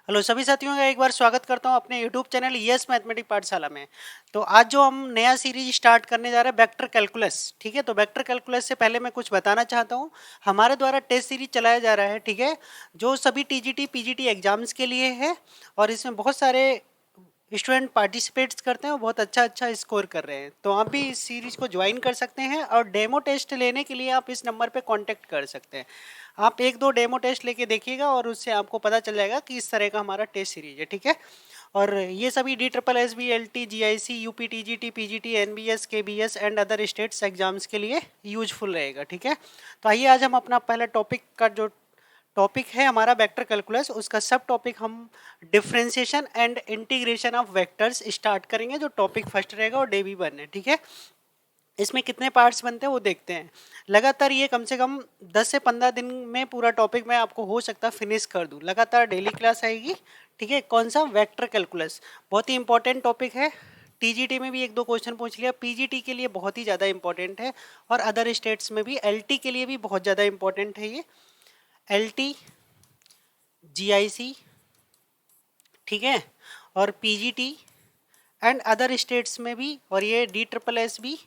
Hello सभी साथियों का एक बार स्वागत करता हूं अपने यूट्यूब चैनल यस मैथमेटिक पाठशाला में। तो आज जो हम नया सीरीज स्टार्ट करने जा रहे हैं वेक्टर कैलकुलस, ठीक है। तो वेक्टर कैलकुलस से पहले मैं कुछ बताना चाहता हूं। हमारे द्वारा टेस्ट सीरीज चलाया जा रहा है, ठीक है, जो सभी टीजीटी पीजीटी एग्जाम्स के लिए है और इसमें बहुत सारे स्टूडेंट पार्टिसिपेट्स करते हैं और बहुत अच्छा अच्छा स्कोर कर रहे हैं। तो आप भी इस सीरीज को ज्वाइन कर सकते हैं और डेमो टेस्ट लेने के लिए आप इस नंबर पे कांटेक्ट कर सकते हैं। आप एक दो डेमो टेस्ट लेके देखिएगा और उससे आपको पता चल जाएगा कि इस तरह का हमारा टेस्ट सीरीज है, ठीक है। और ये सभी D triple S B L T G I C U P T G T P G T N B S K B S and other states exams के लिए यूजफुल रहेगा, ठीक है। तो आइए आज हम अपना पहला टॉपिक का जो टॉपिक है हमारा वेक्टर कैलकुलस, उसका सब टॉपिक हम differentiation and integration of vectors start करेंगे। जो टॉपिक फर्स्ट रहेगा और डे भी वन है, ठीक है। इसमें कितने पार्ट्स बनते हैं वो देखते हैं। लगातार ये कम से कम 10 से 15 दिन में पूरा टॉपिक मैं आपको हो सकता फिनिश कर दूं। लगातार डेली क्लास आएगी, ठीक है। कौन सा? Vector calculus. बहुत ही इंपॉर्टेंट टॉपिक है। टीजीटी में भी एक दो क्वेश्चन पूछ लिया, पीजीटी के लिए बहुत ही ज़्यादा इंपॉर्टेंट है और अदर स्टेट्स में भी, एलटी के लिए भी बहुत ज़्यादा इंपॉर्टेंट है ये। एलटी, जीआईसी, ठीक है, और पीजीटी एंड अदर स्टेट्स में भी, और ये डी ट्रिपल एस भी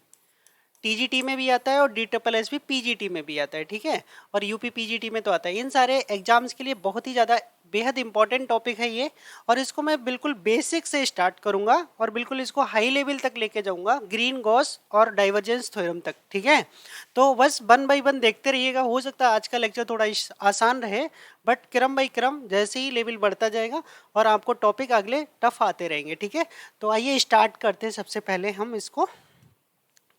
टीजीटी में भी आता है और डी ट्रिपल एस भी पीजीटी में भी आता है, ठीक है। और यूपी पीजीटी में तो आता है। इन सारे एग्जाम्स के लिए बहुत ही ज़्यादा बेहद इंपॉर्टेंट टॉपिक है ये। और इसको मैं बिल्कुल बेसिक से स्टार्ट करूंगा और बिल्कुल इसको हाई लेवल तक लेके जाऊंगा, ग्रीन गॉस और डाइवर्जेंस थ्योरम तक, ठीक है। तो बस वन बाई वन देखते रहिएगा। हो सकता है आज का लेक्चर थोड़ा आसान रहे, बट क्रम बाई क्रम जैसे ही लेवल बढ़ता जाएगा और आपको टॉपिक अगले टफ आते रहेंगे, ठीक है। तो आइए स्टार्ट करते हैं सबसे पहले हम इसको,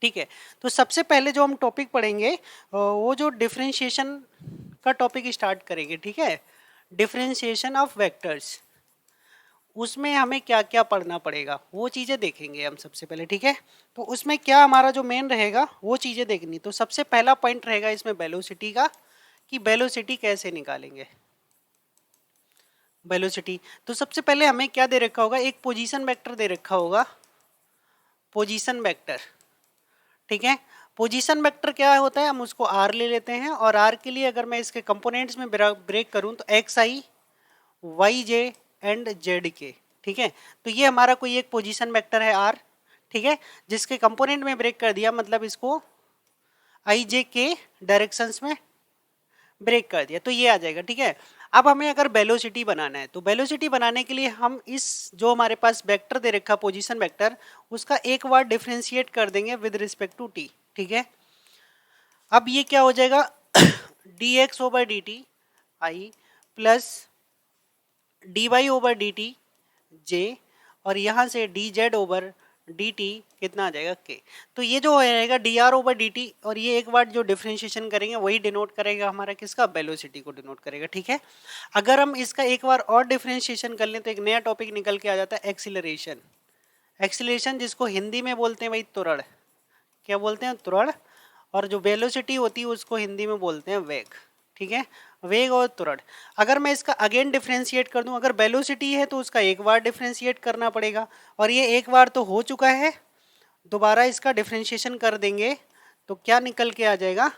ठीक है। तो सबसे पहले जो हम टॉपिक पढ़ेंगे वो जो डिफरेंशिएशन का टॉपिक स्टार्ट करेंगे, ठीक है। डिफरेंशिएशन ऑफ वेक्टर्स, उसमें हमें क्या क्या पढ़ना पड़ेगा वो चीज़ें देखेंगे हम सबसे पहले, ठीक है। तो उसमें क्या हमारा जो मेन रहेगा वो चीज़ें देखनी। तो सबसे पहला पॉइंट रहेगा इसमें वेलोसिटी का, कि वेलोसिटी कैसे निकालेंगे। वेलोसिटी, तो सबसे पहले हमें क्या दे रखा होगा, एक पोजीशन वेक्टर दे रखा होगा, पोजीशन वेक्टर, ठीक है। पोजीशन वेक्टर क्या होता है, हम उसको आर ले लेते हैं और आर के लिए अगर मैं इसके कंपोनेंट्स में ब्रेक करूं तो X I, Y J and Z K, ठीक है। तो ये हमारा कोई एक पोजीशन वेक्टर है आर, ठीक है, जिसके कंपोनेंट में ब्रेक कर दिया, मतलब इसको आई जे के डायरेक्शंस में ब्रेक कर दिया, तो ये आ जाएगा, ठीक है। अब हमें अगर वेलोसिटी बनाना है तो वेलोसिटी बनाने के लिए हम इस जो हमारे पास वेक्टर दे रखा पोजीशन वेक्टर, उसका एक बार डिफरेंशिएट कर देंगे विद रिस्पेक्ट टू टी, ठीक है। अब ये क्या हो जाएगा, D X over D T I plus D Y over D T J, और यहाँ से D Z over D T कितना आ जाएगा के। तो ये जो रहेगा D R over D T, और ये एक बार जो डिफरेंशिएशन करेंगे वही डिनोट करेगा हमारा किसका, वेलोसिटी को डिनोट करेगा, ठीक है। अगर हम इसका एक बार और डिफरेंशिएशन कर लें तो एक नया टॉपिक निकल के आ जाता है एक्सीलरेशन। एक्सीलरेशन जिसको हिंदी में बोलते हैं भाई त्वरण, क्या बोलते हैं, त्वरण। और जो वेलोसिटी होती है उसको हिंदी में बोलते हैं वेग, ठीक है। वेग और त्वरण। अगर मैं इसका अगेन डिफरेंशिएट कर दूं, अगर वेलोसिटी है तो उसका एक बार डिफरेंशिएट करना पड़ेगा, और ये एक बार तो हो चुका है, दोबारा इसका डिफरेंशिएशन कर देंगे तो क्या निकल के आ जाएगा,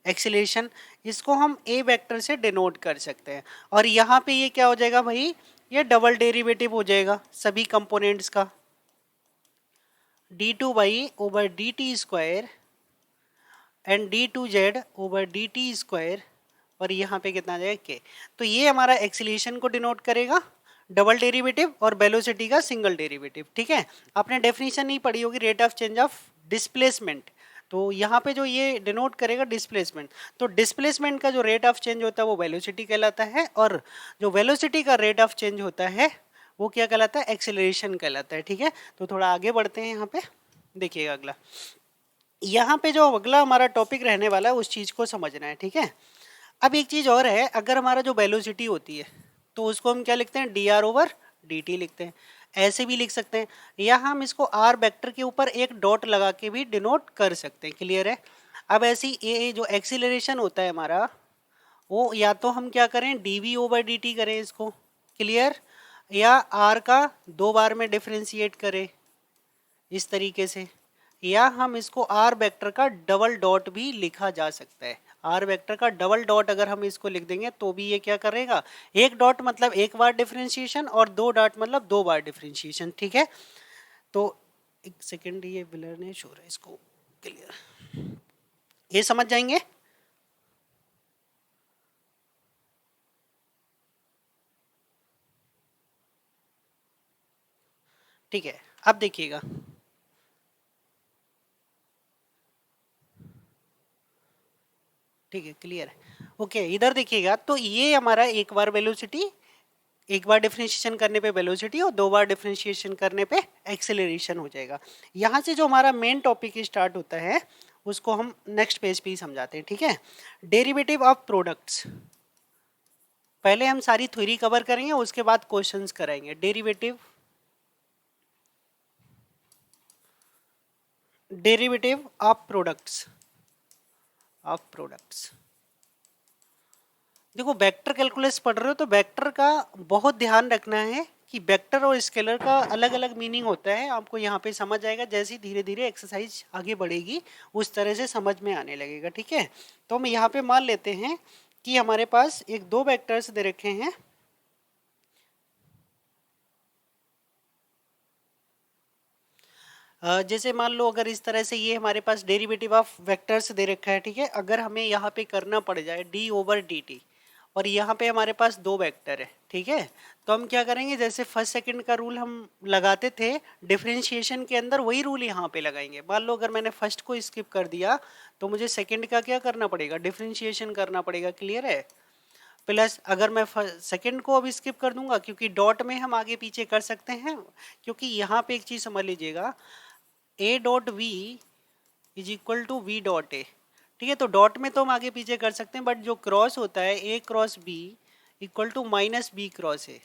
एक्सीलरेशन। इसको हम ए वेक्टर से डिनोट कर सकते हैं। और यहाँ पे ये क्या हो जाएगा भाई, ये डबल डेरिवेटिव हो जाएगा सभी कंपोनेंट्स का, D two Y over D T square and D two Z over D T square, और यहाँ पे कितना आ जाएगा के। तो ये हमारा एक्सीलरेशन को डिनोट करेगा, डबल डेरिवेटिव, और वेलोसिटी का सिंगल डेरिवेटिव, ठीक है। आपने डेफिनेशन नहीं पढ़ी होगी, rate of change of displacement. तो यहाँ पे जो ये डिनोट करेगा डिस्प्लेसमेंट, तो डिस्प्लेसमेंट का जो रेट ऑफ चेंज होता है वो वेलोसिटी कहलाता है, और जो वेलोसिटी का रेट ऑफ चेंज होता है वो क्या कहलाता है, एक्सीलरेशन कहलाता है, ठीक है। तो थोड़ा आगे बढ़ते हैं, यहाँ पे देखिएगा अगला। यहाँ पे जो अगला हमारा टॉपिक रहने वाला है उस चीज़ को समझना है, ठीक है। अब एक चीज़ और है, अगर हमारा जो वेलोसिटी होती है तो उसको हम क्या लिखते हैं, D R over D T लिखते हैं, ऐसे भी लिख सकते हैं, या हम इसको आर वेक्टर के ऊपर एक डॉट लगा के भी डिनोट कर सकते हैं, क्लियर है। अब ऐसी ए जो एक्सीलरेशन होता है हमारा, वो या तो हम क्या करें, D V over D T करें इसको, क्लियर, या आर का दो बार में डिफ्रेंशिएट करें इस तरीके से, या हम इसको आर वेक्टर का डबल डॉट भी लिखा जा सकता है। आर वेक्टर का डबल डॉट अगर हम इसको लिख देंगे तो भी ये क्या करेगा, एक डॉट मतलब एक बार डिफरेंशिएशन और दो डॉट मतलब दो बार डिफरेंशिएशन। ठीक है, तो एक सेकेंड, ये ब्लरनेस हो रहा है, इसको क्लियर, ये समझ जाएंगे। ठीक है, अब देखिएगा, ठीक है, क्लियर है। ओके, इधर देखिएगा, तो ये हमारा एक बार वेलोसिटी, एक बार डिफरेंशिएशन करने पे वेलोसिटी और दो बार डिफरेंशिएशन करने पे एक्सेलरेशन हो जाएगा। यहाँ से जो हमारा मेन टॉपिक स्टार्ट होता है उसको हम नेक्स्ट पेज पे ही समझाते हैं। ठीक है, डेरिवेटिव ऑफ प्रोडक्ट्स, पहले हम सारी थ्योरी कवर करेंगे, उसके बाद क्वेश्चंस कराएंगे। Derivative of products. देखो, वेक्टर कैलकुलस पढ़ रहे हो तो वेक्टर का बहुत ध्यान रखना है कि वेक्टर और स्केलर का अलग अलग मीनिंग होता है। आपको यहाँ पे समझ आएगा, जैसे धीरे धीरे एक्सरसाइज आगे बढ़ेगी उस तरह से समझ में आने लगेगा। ठीक है, तो हम यहाँ पे मान लेते हैं कि हमारे पास एक दो वेक्टर्स दे रखे हैं। जैसे मान लो अगर इस तरह से ये हमारे पास डेरिवेटिव ऑफ वेक्टर्स दे रखा है। ठीक है, अगर हमें यहाँ पे करना पड़ जाए डी ओवर डी टी, और यहाँ पे हमारे पास दो वेक्टर है। ठीक है, तो हम क्या करेंगे, जैसे फर्स्ट सेकंड का रूल हम लगाते थे डिफरेंशिएशन के अंदर, वही रूल यहाँ पे लगाएंगे। मान लो अगर मैंने फर्स्ट को स्किप कर दिया तो मुझे सेकंड का क्या करना पड़ेगा, डिफरेंशिएशन करना पड़ेगा। क्लियर है, प्लस अगर मैं सेकंड को अब स्किप कर दूंगा, क्योंकि डॉट में हम आगे पीछे कर सकते हैं, क्योंकि यहाँ पे एक चीज समझ लीजिएगा, A dot V is equal to V dot A. ठीक है, तो डॉट में तो हम आगे पीछे कर सकते हैं, बट जो क्रॉस होता है A cross B equal to minus B cross A.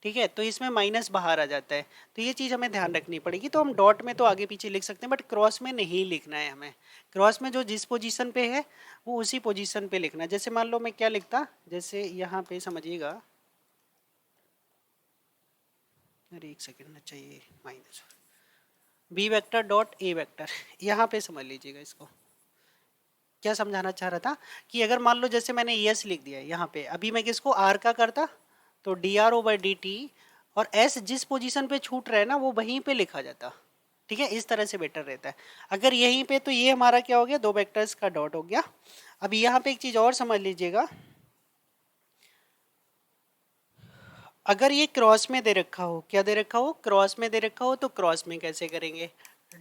ठीक है, तो इसमें माइनस बाहर आ जाता है, तो ये चीज़ हमें ध्यान रखनी पड़ेगी। तो हम डॉट में तो आगे पीछे लिख सकते हैं, बट क्रॉस में नहीं लिखना है हमें। क्रॉस में जो जिस पोजीशन पे है वो उसी पोजीशन पे लिखना है। जैसे मान लो मैं क्या लिखता, जैसे यहाँ पे समझिएगा, अरे एक सेकेंड चाहिए, minus B vector dot A vector, यहाँ पे समझ लीजिएगा इसको। क्या समझाना चाह रहा था कि अगर मान लो जैसे मैंने यस लिख दिया है यहाँ पे, अभी मैं किसको आर का करता तो D R over D T, और एस जिस पोजीशन पे छूट रहा है ना वो वहीं पे लिखा जाता। ठीक है, इस तरह से बेटर रहता है। अगर यहीं पे, तो ये हमारा क्या हो गया, दो वेक्टर्स का डॉट हो गया। अब यहाँ पे एक चीज और समझ लीजिएगा, अगर ये क्रॉस में दे रखा हो, क्या दे रखा हो, क्रॉस में दे रखा हो, तो क्रॉस में कैसे करेंगे,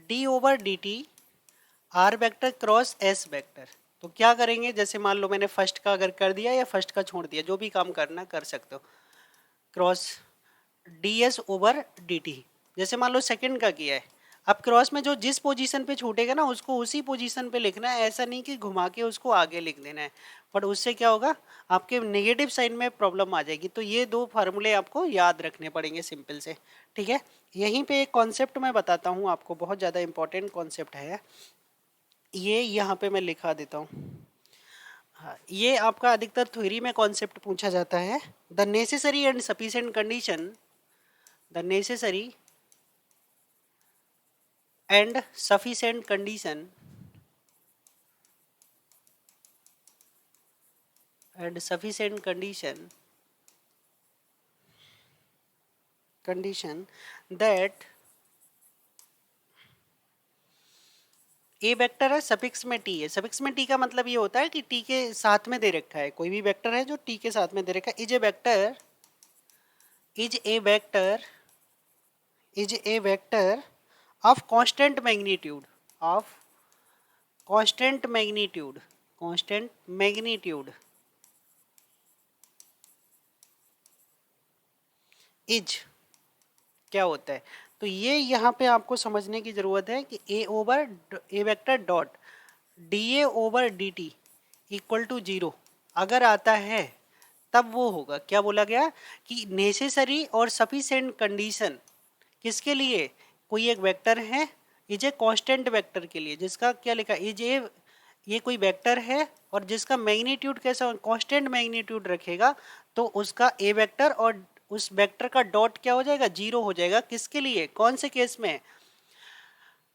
D over D T R vector cross S vector. तो क्या करेंगे, जैसे मान लो मैंने फर्स्ट का अगर कर दिया या फर्स्ट का छोड़ दिया, जो भी काम करना कर सकते हो, cross D S over D T. जैसे मान लो सेकंड का किया है, अब क्रॉस में जो जिस पोजीशन पे छूटेगा ना उसको उसी पोजीशन पे लिखना है, ऐसा नहीं कि घुमा के उसको आगे लिख देना है, पर उससे क्या होगा, आपके नेगेटिव साइन में प्रॉब्लम आ जाएगी। तो ये दो फार्मूले आपको याद रखने पड़ेंगे सिंपल से। ठीक है, यहीं पे एक कॉन्सेप्ट मैं बताता हूँ आपको, बहुत ज़्यादा इंपॉर्टेंट कॉन्सेप्ट है ये, यहाँ पे मैं लिखा देता हूँ। हाँ, ये आपका अधिकतर थ्योरी में कॉन्सेप्ट पूछा जाता है। The necessary and sufficient condition, the necessary and sufficient condition and sufficient condition that A vector है, सफिक्स में टी है। सफिक्स में टी का मतलब ये होता है कि टी के साथ में दे रखा है, कोई भी वेक्टर है जो टी के साथ में दे रखा है, is a vector of constant magnitude, of constant magnitude is, क्या होता है, तो ये यहाँ पे आपको समझने की जरूरत है कि A vector dot D A over D T equal to zero अगर आता है तब वो होगा, क्या बोला गया कि नेसेसरी और सफिशिएंट कंडीशन किसके लिए, कोई एक वेक्टर है, इज ए कांस्टेंट वेक्टर के लिए, जिसका क्या लिखा, इज ए, ये कोई वेक्टर है और जिसका मैग्नीट्यूड कैसा कांस्टेंट मैग्नीट्यूड रखेगा, तो उसका ए वेक्टर और उस वेक्टर का डॉट क्या हो जाएगा, जीरो हो जाएगा। किसके लिए, कौन से केस में,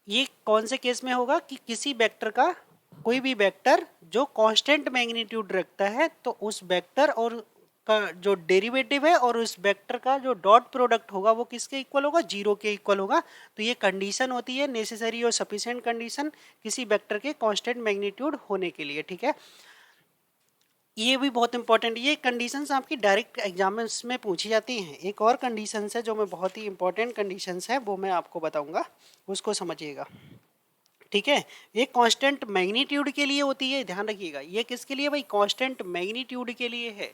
ये कौन से केस में होगा कि किसी वेक्टर का, कोई भी वेक्टर जो कांस्टेंट मैग्नीट्यूड रखता है तो उस वेक्टर और का जो डेरिवेटिव है और उस वेक्टर का जो डॉट प्रोडक्ट होगा वो किसके इक्वल होगा, जीरो के इक्वल होगा। तो ये कंडीशन होती है नेसेसरी और सफिशिएंट कंडीशन किसी वेक्टर के कांस्टेंट मैग्नीट्यूड होने के लिए, ठीक है। ये भी बहुत इंपॉर्टेंट, ये कंडीशंस आपकी डायरेक्ट एग्जाम्स में पूछी जाती हैं। एक और कंडीशंस है जो मैं बहुत ही इंपॉर्टेंट कंडीशंस है वो मैं आपको बताऊंगा, उसको समझिएगा, ठीक है। ये कांस्टेंट मैग्नीट्यूड के लिए होती है, ध्यान रखिएगा। ये किसके लिए भाई, कांस्टेंट मैग्नीट्यूड के लिए है।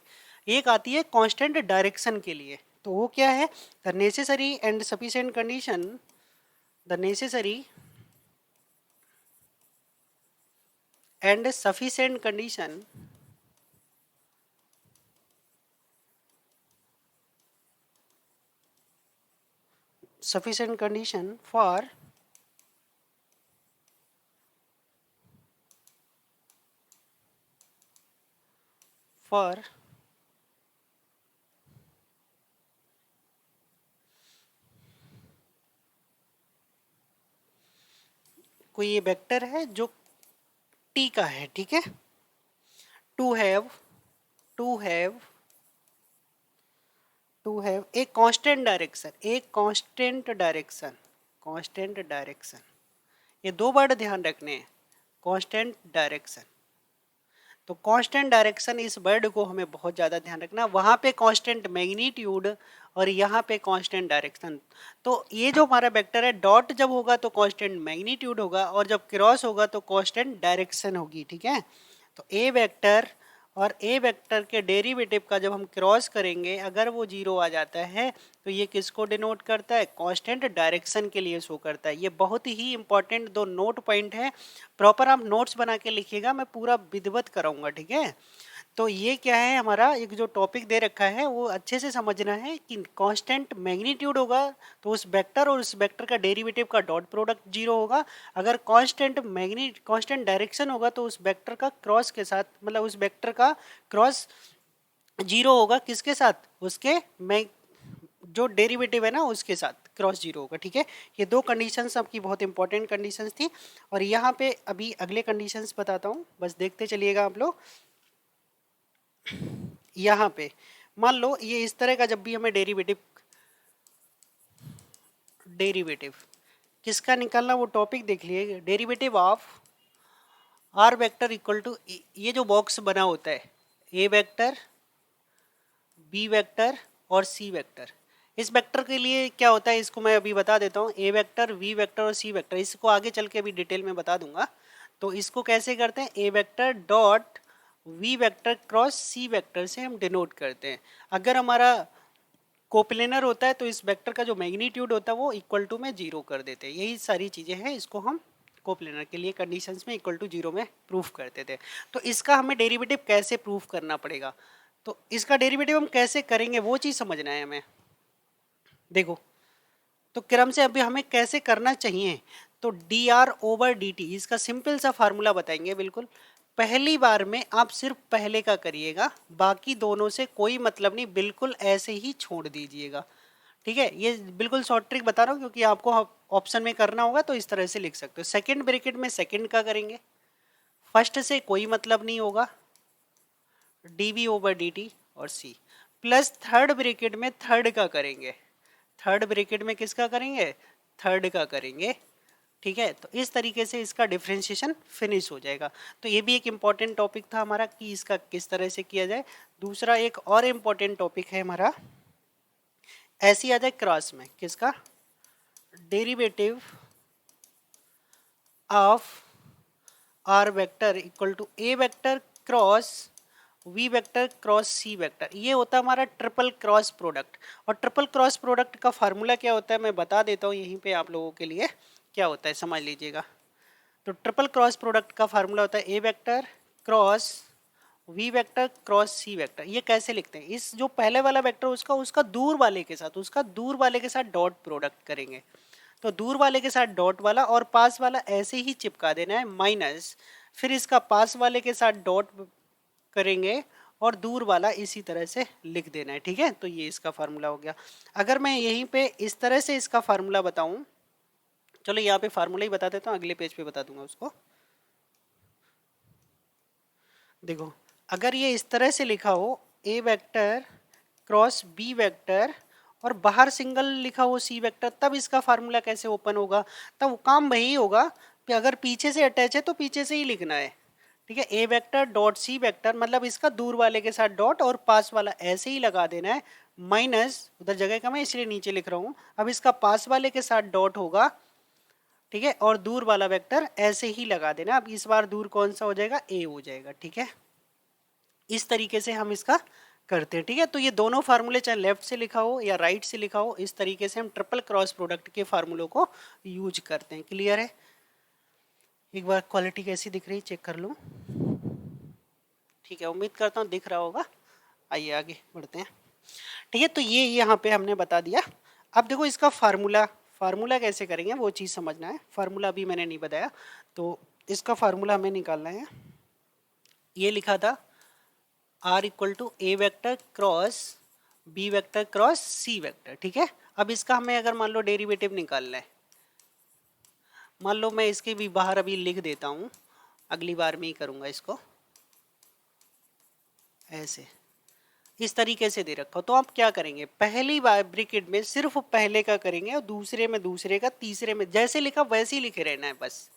एक आती है कांस्टेंट डायरेक्शन के लिए, तो वो क्या है, the necessary and sufficient condition, the necessary and sufficient condition sufficient condition for कोई ये वेक्टर है जो t का है, ठीक है, to have to have to have a constant direction, एक कांस्टेंट डायरेक्शन, कांस्टेंट डायरेक्शन, ये दो वर्ड ध्यान रखने हैं, कांस्टेंट डायरेक्शन। तो कांस्टेंट डायरेक्शन इस वर्ड को हमें बहुत ज़्यादा ध्यान रखना, वहाँ पे कांस्टेंट मैग्नीट्यूड और यहाँ पे कांस्टेंट डायरेक्शन। तो ये जो हमारा वेक्टर है, डॉट जब होगा तो कांस्टेंट मैग्नीट्यूड होगा और जब क्रॉस होगा तो कांस्टेंट डायरेक्शन होगी, ठीक है। तो ए वेक्टर और ए वेक्टर के डेरिवेटिव का जब हम क्रॉस करेंगे अगर वो जीरो आ जाता है तो ये किसको डिनोट करता है, कांस्टेंट डायरेक्शन के लिए शो करता है। ये बहुत ही इंपॉर्टेंट दो नोट पॉइंट है, प्रॉपर आप नोट्स बना के लिखिएगा, मैं पूरा विधिवत कराऊंगा, ठीक है। तो ये क्या है, हमारा एक जो टॉपिक दे रखा है वो अच्छे से समझना है कि कांस्टेंट मैग्नीट्यूड होगा तो उस वेक्टर और उस वेक्टर का डेरिवेटिव का डॉट प्रोडक्ट जीरो होगा। अगर कांस्टेंट डायरेक्शन होगा तो उस वेक्टर का क्रॉस के साथ, मतलब उस वेक्टर का क्रॉस जीरो होगा किसके साथ, उसके जो डेरिवेटिव है ना उसके साथ क्रॉस जीरो होगा, ठीक है। ये दो कंडीशंस आपकी बहुत इंपॉर्टेंट कंडीशंस थी। और यहाँ पे अभी अगले कंडीशंस बताता हूँ, बस देखते चलिएगा आप लोग। यहाँ पे मान लो ये इस तरह का जब भी हमें डेरिवेटिव किसका निकालना वो टॉपिक देख लिए, derivative of R vector equal to, ये जो बॉक्स बना होता है ए वेक्टर बी वेक्टर और सी वेक्टर, इस वेक्टर के लिए क्या होता है इसको मैं अभी बता देता हूँ, ए वेक्टर वी वेक्टर और सी वेक्टर, इसको आगे चल के अभी डिटेल में बता दूंगा। तो इसको कैसे करते हैं, A vector dot V vector cross C vector से हम डिनोट करते हैं। अगर हमारा कोप्लेनर होता है तो इस वेक्टर का जो मैग्नीट्यूड होता है वो इक्वल टू में जीरो कर देते हैं। यही सारी चीज़ें हैं, इसको हम कोप्लेनर के लिए कंडीशंस में इक्वल टू जीरो में प्रूफ करते थे। तो इसका हमें डेरिवेटिव कैसे प्रूफ करना पड़ेगा, तो इसका डेरिवेटिव हम कैसे करेंगे वो चीज़ समझना है हमें। देखो तो क्रम से अभी हमें कैसे करना चाहिए, तो D R over D T, इसका सिंपल सा फार्मूला बताएंगे। बिल्कुल पहली बार में आप सिर्फ पहले का करिएगा, बाकी दोनों से कोई मतलब नहीं, बिल्कुल ऐसे ही छोड़ दीजिएगा, ठीक है। ये बिल्कुल शॉर्ट ट्रिक बता रहा हूँ क्योंकि आपको ऑप्शन में करना होगा तो इस तरह से लिख सकते हो। सेकंड ब्रैकेट में सेकंड का करेंगे, फर्स्ट से कोई मतलब नहीं होगा, D V over D T और सी, प्लस थर्ड ब्रैकेट में थर्ड का करेंगे, थर्ड ब्रैकेट में किसका करेंगे, थर्ड का करेंगे, ठीक है। तो इस तरीके से इसका डिफ्रेंशिएशन फिनिश हो जाएगा। तो ये भी एक इम्पॉर्टेंट टॉपिक था हमारा कि इसका किस तरह से किया जाए। दूसरा एक और इम्पॉर्टेंट टॉपिक है हमारा, ऐसी आ जाए क्रॉस में, किसका, derivative of R vector equal to A vector cross V vector cross C vector, ये होता है हमारा ट्रिपल क्रॉस प्रोडक्ट। और ट्रिपल क्रॉस प्रोडक्ट का फार्मूला क्या होता है मैं बता देता हूँ यहीं पे आप लोगों के लिए, क्या होता है समझ लीजिएगा। तो ट्रिपल क्रॉस प्रोडक्ट का फार्मूला होता है A vector cross V vector cross C vector. ये कैसे लिखते हैं, इस जो पहले वाला वेक्टर उसका दूर वाले के साथ डॉट प्रोडक्ट करेंगे। तो दूर वाले के साथ डॉट वाला और पास वाला ऐसे ही चिपका देना है माइनस, फिर इसका पास वाले के साथ डॉट करेंगे और दूर वाला इसी तरह से लिख देना है, ठीक है। तो ये इसका फार्मूला हो गया। अगर मैं यहीं पे इस तरह से इसका फार्मूला बताऊं, चलो यहाँ पे फार्मूला ही बता देता हूँ, अगले पेज पे बता दूंगा उसको। देखो अगर ये इस तरह से लिखा हो ए वेक्टर क्रॉस बी वेक्टर और बाहर सिंगल लिखा हो सी वेक्टर, तब इसका फार्मूला कैसे ओपन होगा? तब काम वही होगा कि अगर पीछे से अटैच है तो पीछे से ही लिखना है, ठीक है। A vector dot C vector मतलब इसका दूर वाले के साथ डॉट और पास वाला ऐसे ही लगा देना है, माइनस उधर जगह कम है इसलिए नीचे लिख रहा हूँ। अब इसका पास वाले के साथ डॉट होगा, ठीक है, और दूर वाला वेक्टर ऐसे ही लगा देना। अब इस बार दूर कौन सा हो जाएगा? ए हो जाएगा, ठीक है। इस तरीके से हम इसका करते हैं, ठीक है। तो ये दोनों फार्मूले चाहे लेफ्ट से लिखा हो या राइट से लिखा हो, इस तरीके से हम ट्रिपल क्रॉस प्रोडक्ट के फार्मूलों को यूज करते हैं। क्लियर है? एक बार क्वालिटी कैसी दिख रही चेक कर लूँ। ठीक है, उम्मीद करता हूँ दिख रहा होगा। आइए आगे बढ़ते हैं, ठीक है। तो ये यहाँ पे हमने बता दिया। अब देखो इसका फार्मूला, फार्मूला कैसे करेंगे वो चीज़ समझना है। फार्मूला अभी मैंने नहीं बताया, तो इसका फार्मूला हमें निकालना है। ये लिखा था R equal to A vector cross B vector cross C vector, ठीक है। अब इसका हमें अगर मान लो डेरिवेटिव निकालना है, मान लो मैं इसके भी बाहर अभी लिख देता हूँ, अगली बार में ही करूँगा इसको ऐसे, इस तरीके से दे रखा हो। तो आप क्या करेंगे, पहली बार ब्रैकेट में सिर्फ पहले का करेंगे और दूसरे में दूसरे का, तीसरे में जैसे लिखा वैसे ही लिखे रहना है, बस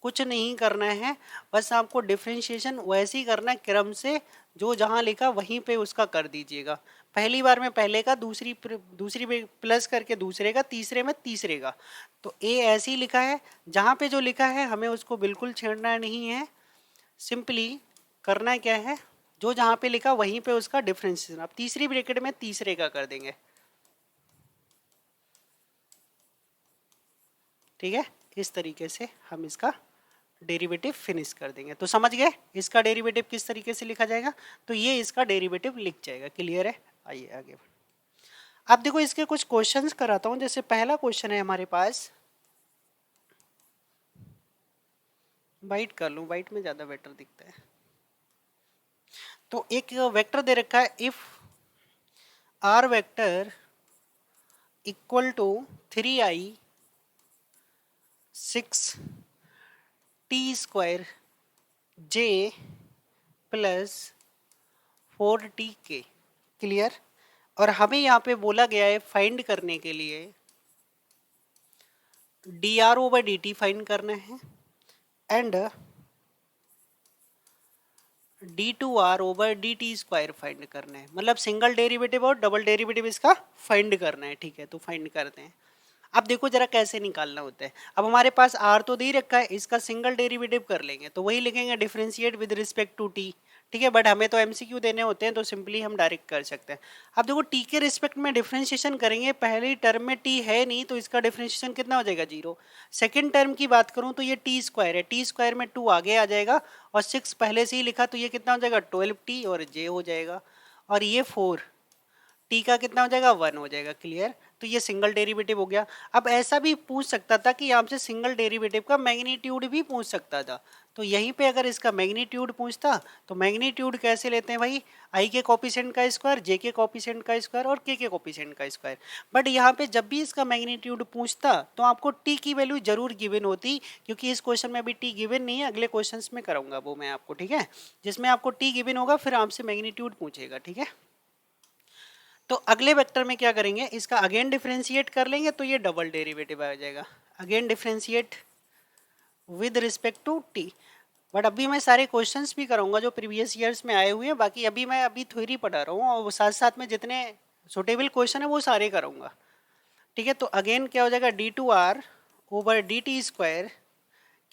कुछ नहीं करना है। बस आपको डिफरेंशिएशन वैसे ही करना है, क्रम से जो जहाँ लिखा वहीं पे उसका कर दीजिएगा। पहली बार में पहले का, दूसरी में प्लस करके दूसरे का, तीसरे में तीसरे का। तो ए ऐसे ही लिखा है, जहाँ पे जो लिखा है हमें उसको बिल्कुल छेड़ना नहीं है। सिंपली करना क्या है, जो जहाँ पे लिखा वहीं पे उसका डिफरेंशिएशन। अब तीसरी ब्रैकेट में तीसरे का कर देंगे, ठीक है। इस तरीके से हम इसका डेरिवेटिव फिनिश कर देंगे। तो समझ गए इसका डेरिवेटिव किस तरीके से लिखा जाएगा? तो ये इसका डेरिवेटिव लिख जाएगा। क्लियर है? आइए आगे। अब देखो इसके कुछ क्वेश्चंस कराता हूं। जैसे पहला क्वेश्चन है हमारे पास, वाइट कर लूं, वाइट में ज्यादा बेटर दिखता है। तो एक वेक्टर दे रखा है, if R vector equal to 3i 6 T square J plus 4tk। Clear? और हमें यहाँ पे बोला गया है फाइंड करने के लिए D R over D T find करना है and D two R over D T square find करना है। मतलब सिंगल डेरिवेटिव और डबल डेरिवेटिव इसका फाइंड करना है, ठीक है। तो फाइंड करते हैं। अब देखो जरा कैसे निकालना होता है। अब हमारे पास आर तो दे ही रखा है, इसका सिंगल डेरिवेटिव कर लेंगे, तो वही लिखेंगे differentiate with respect to T, ठीक है। बट हमें तो एमसीक्यू देने होते हैं, तो सिंपली हम डायरेक्ट कर सकते हैं। अब देखो टी के रिस्पेक्ट में डिफरेंशिएशन करेंगे, पहली टर्म में टी है नहीं तो इसका डिफरेंशिएशन कितना हो जाएगा? 0। सेकेंड टर्म की बात करूं तो ये टी स्क्वायर है, टी स्क्वायर में 2 आगे आ जाएगा और 6 पहले से ही लिखा, तो ये कितना हो जाएगा? 12t और जे हो जाएगा, और ये 4 टी का कितना हो जाएगा? 1 हो जाएगा। क्लियर? तो ये सिंगल डेरिवेटिव हो गया। अब ऐसा भी पूछ सकता था कि आपसे सिंगल डेरिवेटिव का मैग्नीट्यूड भी पूछ सकता था। तो यहीं पे अगर इसका मैग्नीट्यूड पूछता तो मैग्नीट्यूड कैसे लेते हैं भाई? आई के कोफिशिएंट का स्क्वायर, जे के कोफिशिएंट का स्क्वायर और के कोफिशिएंट का स्क्वायर। बट यहाँ पे जब भी इसका मैग्नीट्यूड पूछता तो आपको टी की वैल्यू जरूर गिवन होती, क्योंकि इस क्वेश्चन में अभी टी गिवन नहीं है, अगले क्वेश्चन में कराऊंगा वो मैं आपको, ठीक है। जिसमें आपको टी गिवन होगा फिर आपसे मैग्नीट्यूड पूछेगा, ठीक है। तो अगले वेक्टर में क्या करेंगे, इसका अगेन डिफरेंशिएट कर लेंगे, तो ये डबल डेरिवेटिव आ जाएगा। Again differentiate with respect to T. But अभी मैं सारे क्वेश्चंस भी कराऊंगा जो प्रीवियस ईयर्स में आए हुए हैं। बाकी अभी मैं थ्योरी पढ़ा रहा हूँ और साथ साथ में जितने सुटेबल क्वेश्चन है वो सारे कराऊंगा, ठीक है। तो अगेन क्या हो जाएगा? D two R over D T square.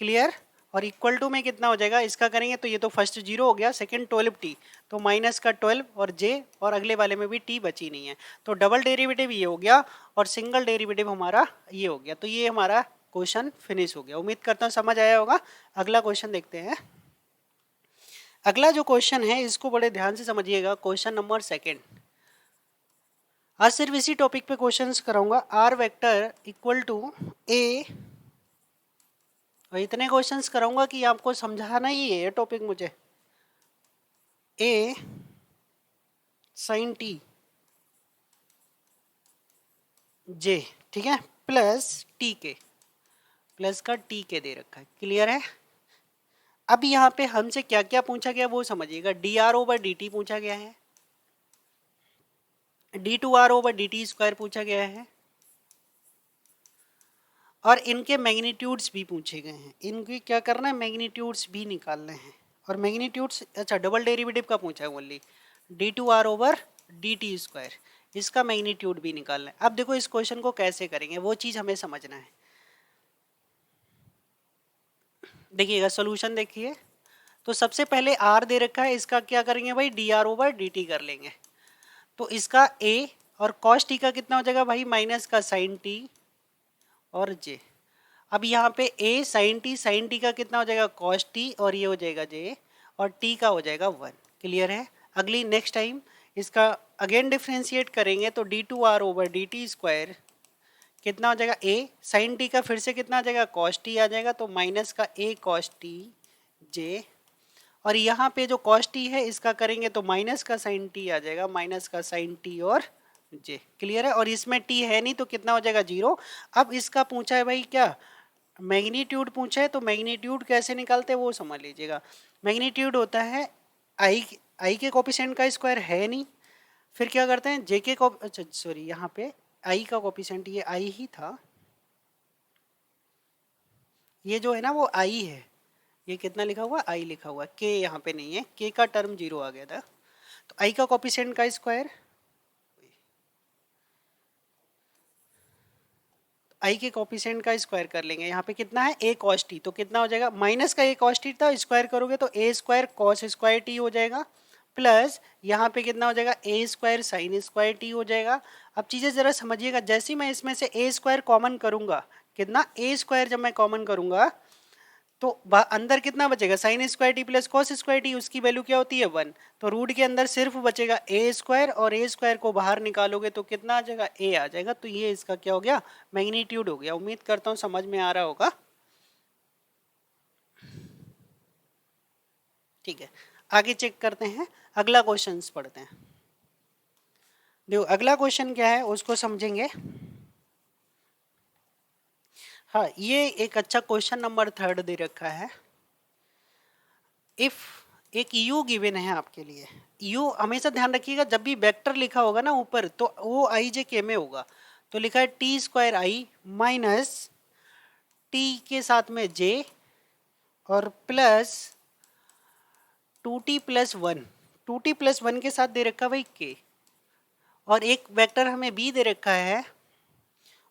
Clear? और इक्वल टू में कितना हो जाएगा इसका करेंगे, तो ये तो फर्स्ट 0 हो गया, सेकंड 12t, तो माइनस का 12 और j, और अगले वाले में भी t बची नहीं है। तो डबल डेरिवेटिव ये हो गया और सिंगल डेरिवेटिव हमारा ये हो गया। तो ये हमारा क्वेश्चन फिनिश हो गया। उम्मीद करता हूँ समझ आया होगा। अगला क्वेश्चन देखते हैं। अगला जो क्वेश्चन है इसको बड़े ध्यान से समझिएगा, क्वेश्चन नंबर 2। आज सिर्फ इसी टॉपिक पे क्वेश्चंस कराऊंगा। आर वेक्टर इक्वल टू ए, और इतने क्वेश्चंस कराऊंगा कि आपको समझाना ही है ये टॉपिक मुझे। ए साइन टी जे, ठीक है, प्लस टी के। प्लस का टी के दे रखा है, क्लियर है। अब यहाँ पे हमसे क्या क्या पूछा गया वो समझिएगा। D R over D T पूछा गया है, D two R over D T square पूछा गया है, और इनके मैग्नीट्यूड्स भी पूछे गए हैं। इनकी क्या करना है, मैग्नीट्यूड्स भी निकालने हैं। और मैग्नीट्यूड्स, अच्छा डबल डेरिवेटिव का पूछा है only, D two R over D T square, इसका मैग्नीट्यूड भी निकालना है। अब देखो इस क्वेश्चन को कैसे करेंगे वो चीज़ हमें समझना है। देखिएगा सोल्यूशन देखिए, तो सबसे पहले आर दे रखा है, इसका क्या करेंगे भाई, D R over D T कर लेंगे। तो इसका ए और कॉस टी का कितना हो जाएगा भाई, माइनस का साइन टी और जे। अब यहाँ पे ए साइन टी का कितना हो जाएगा, कॉस टी, और ये हो जाएगा जे, और टी का हो जाएगा 1। क्लियर है। अगली नेक्स्ट टाइम इसका अगेन डिफ्रेंशिएट करेंगे तो D two R over D T square कितना हो जाएगा, ए साइन टी का फिर से कितना आ जाएगा, कॉस टी आ जाएगा, तो माइनस का ए कॉस टी जे, और यहाँ पे जो कॉस टी है इसका करेंगे तो माइनस का साइन टी आ जाएगा, माइनस का साइन टी और जे। क्लियर है। और इसमें टी है नहीं तो कितना हो जाएगा, 0। अब इसका पूछा है भाई क्या, मैग्नीट्यूड पूछा है, तो मैग्नीट्यूड कैसे निकालते हैं वो समझ लीजिएगा। मैग्नीट्यूड होता है आई के कोफिशिएंट का स्क्वायर है नहीं, फिर क्या करते हैं जे के को, अच्छा सॉरी यहाँ पे आई का कोफिशिएंट ये आई ही था, ये जो है ना वो आई है, ये कितना लिखा हुआ, आई लिखा हुआ, के यहाँ पे नहीं है, के का टर्म 0 आ गया था। तो आई का कोफिशिएंट का स्क्वायर, आई के कोफिशिएंट का स्क्वायर कर लेंगे। यहाँ पे कितना है, ए कॉस टी, तो कितना हो जाएगा, माइनस का ए कॉस टी था, स्क्वायर करोगे तो ए स्क्वायर कॉस स्क्वायर टी हो जाएगा, प्लस यहाँ पे कितना हो जाएगा, ए स्क्वायर साइन स्क्वायर टी हो जाएगा। अब चीज़ें ज़रा समझिएगा, जैसे ही मैं इसमें से ए स्क्वायर कॉमन करूँगा, कितना ए स्क्वायर जब मैं कॉमन करूँगा तो अंदर कितना बचेगा, sine square T plus cos square T, उसकी वैल्यू क्या होती है 1। तो रूट के अंदर सिर्फ बचेगा ए स्क्वायर, और ए स्क्वायर को बाहर निकालोगे तो कितना आ जाएगा, ए आ जाएगा। तो ये इसका क्या हो गया, मैग्नीट्यूड हो गया। उम्मीद करता हूँ समझ में आ रहा होगा। ठीक है, आगे चेक करते हैं, अगला क्वेश्चन पढ़ते हैं। देखो अगला क्वेश्चन क्या है उसको समझेंगे। हाँ, ये एक अच्छा क्वेश्चन नंबर 3 दे रखा है। इफ एक u गिवन है आपके लिए, u हमेशा ध्यान रखिएगा जब भी वेक्टर लिखा होगा ना ऊपर तो वो आई जे के में होगा। तो लिखा है टी स्क्वायर आई माइनस टी के साथ में j और plus 2t plus 1, 2t plus 1 के साथ दे रखा भाई k, और एक वेक्टर हमें b दे रखा है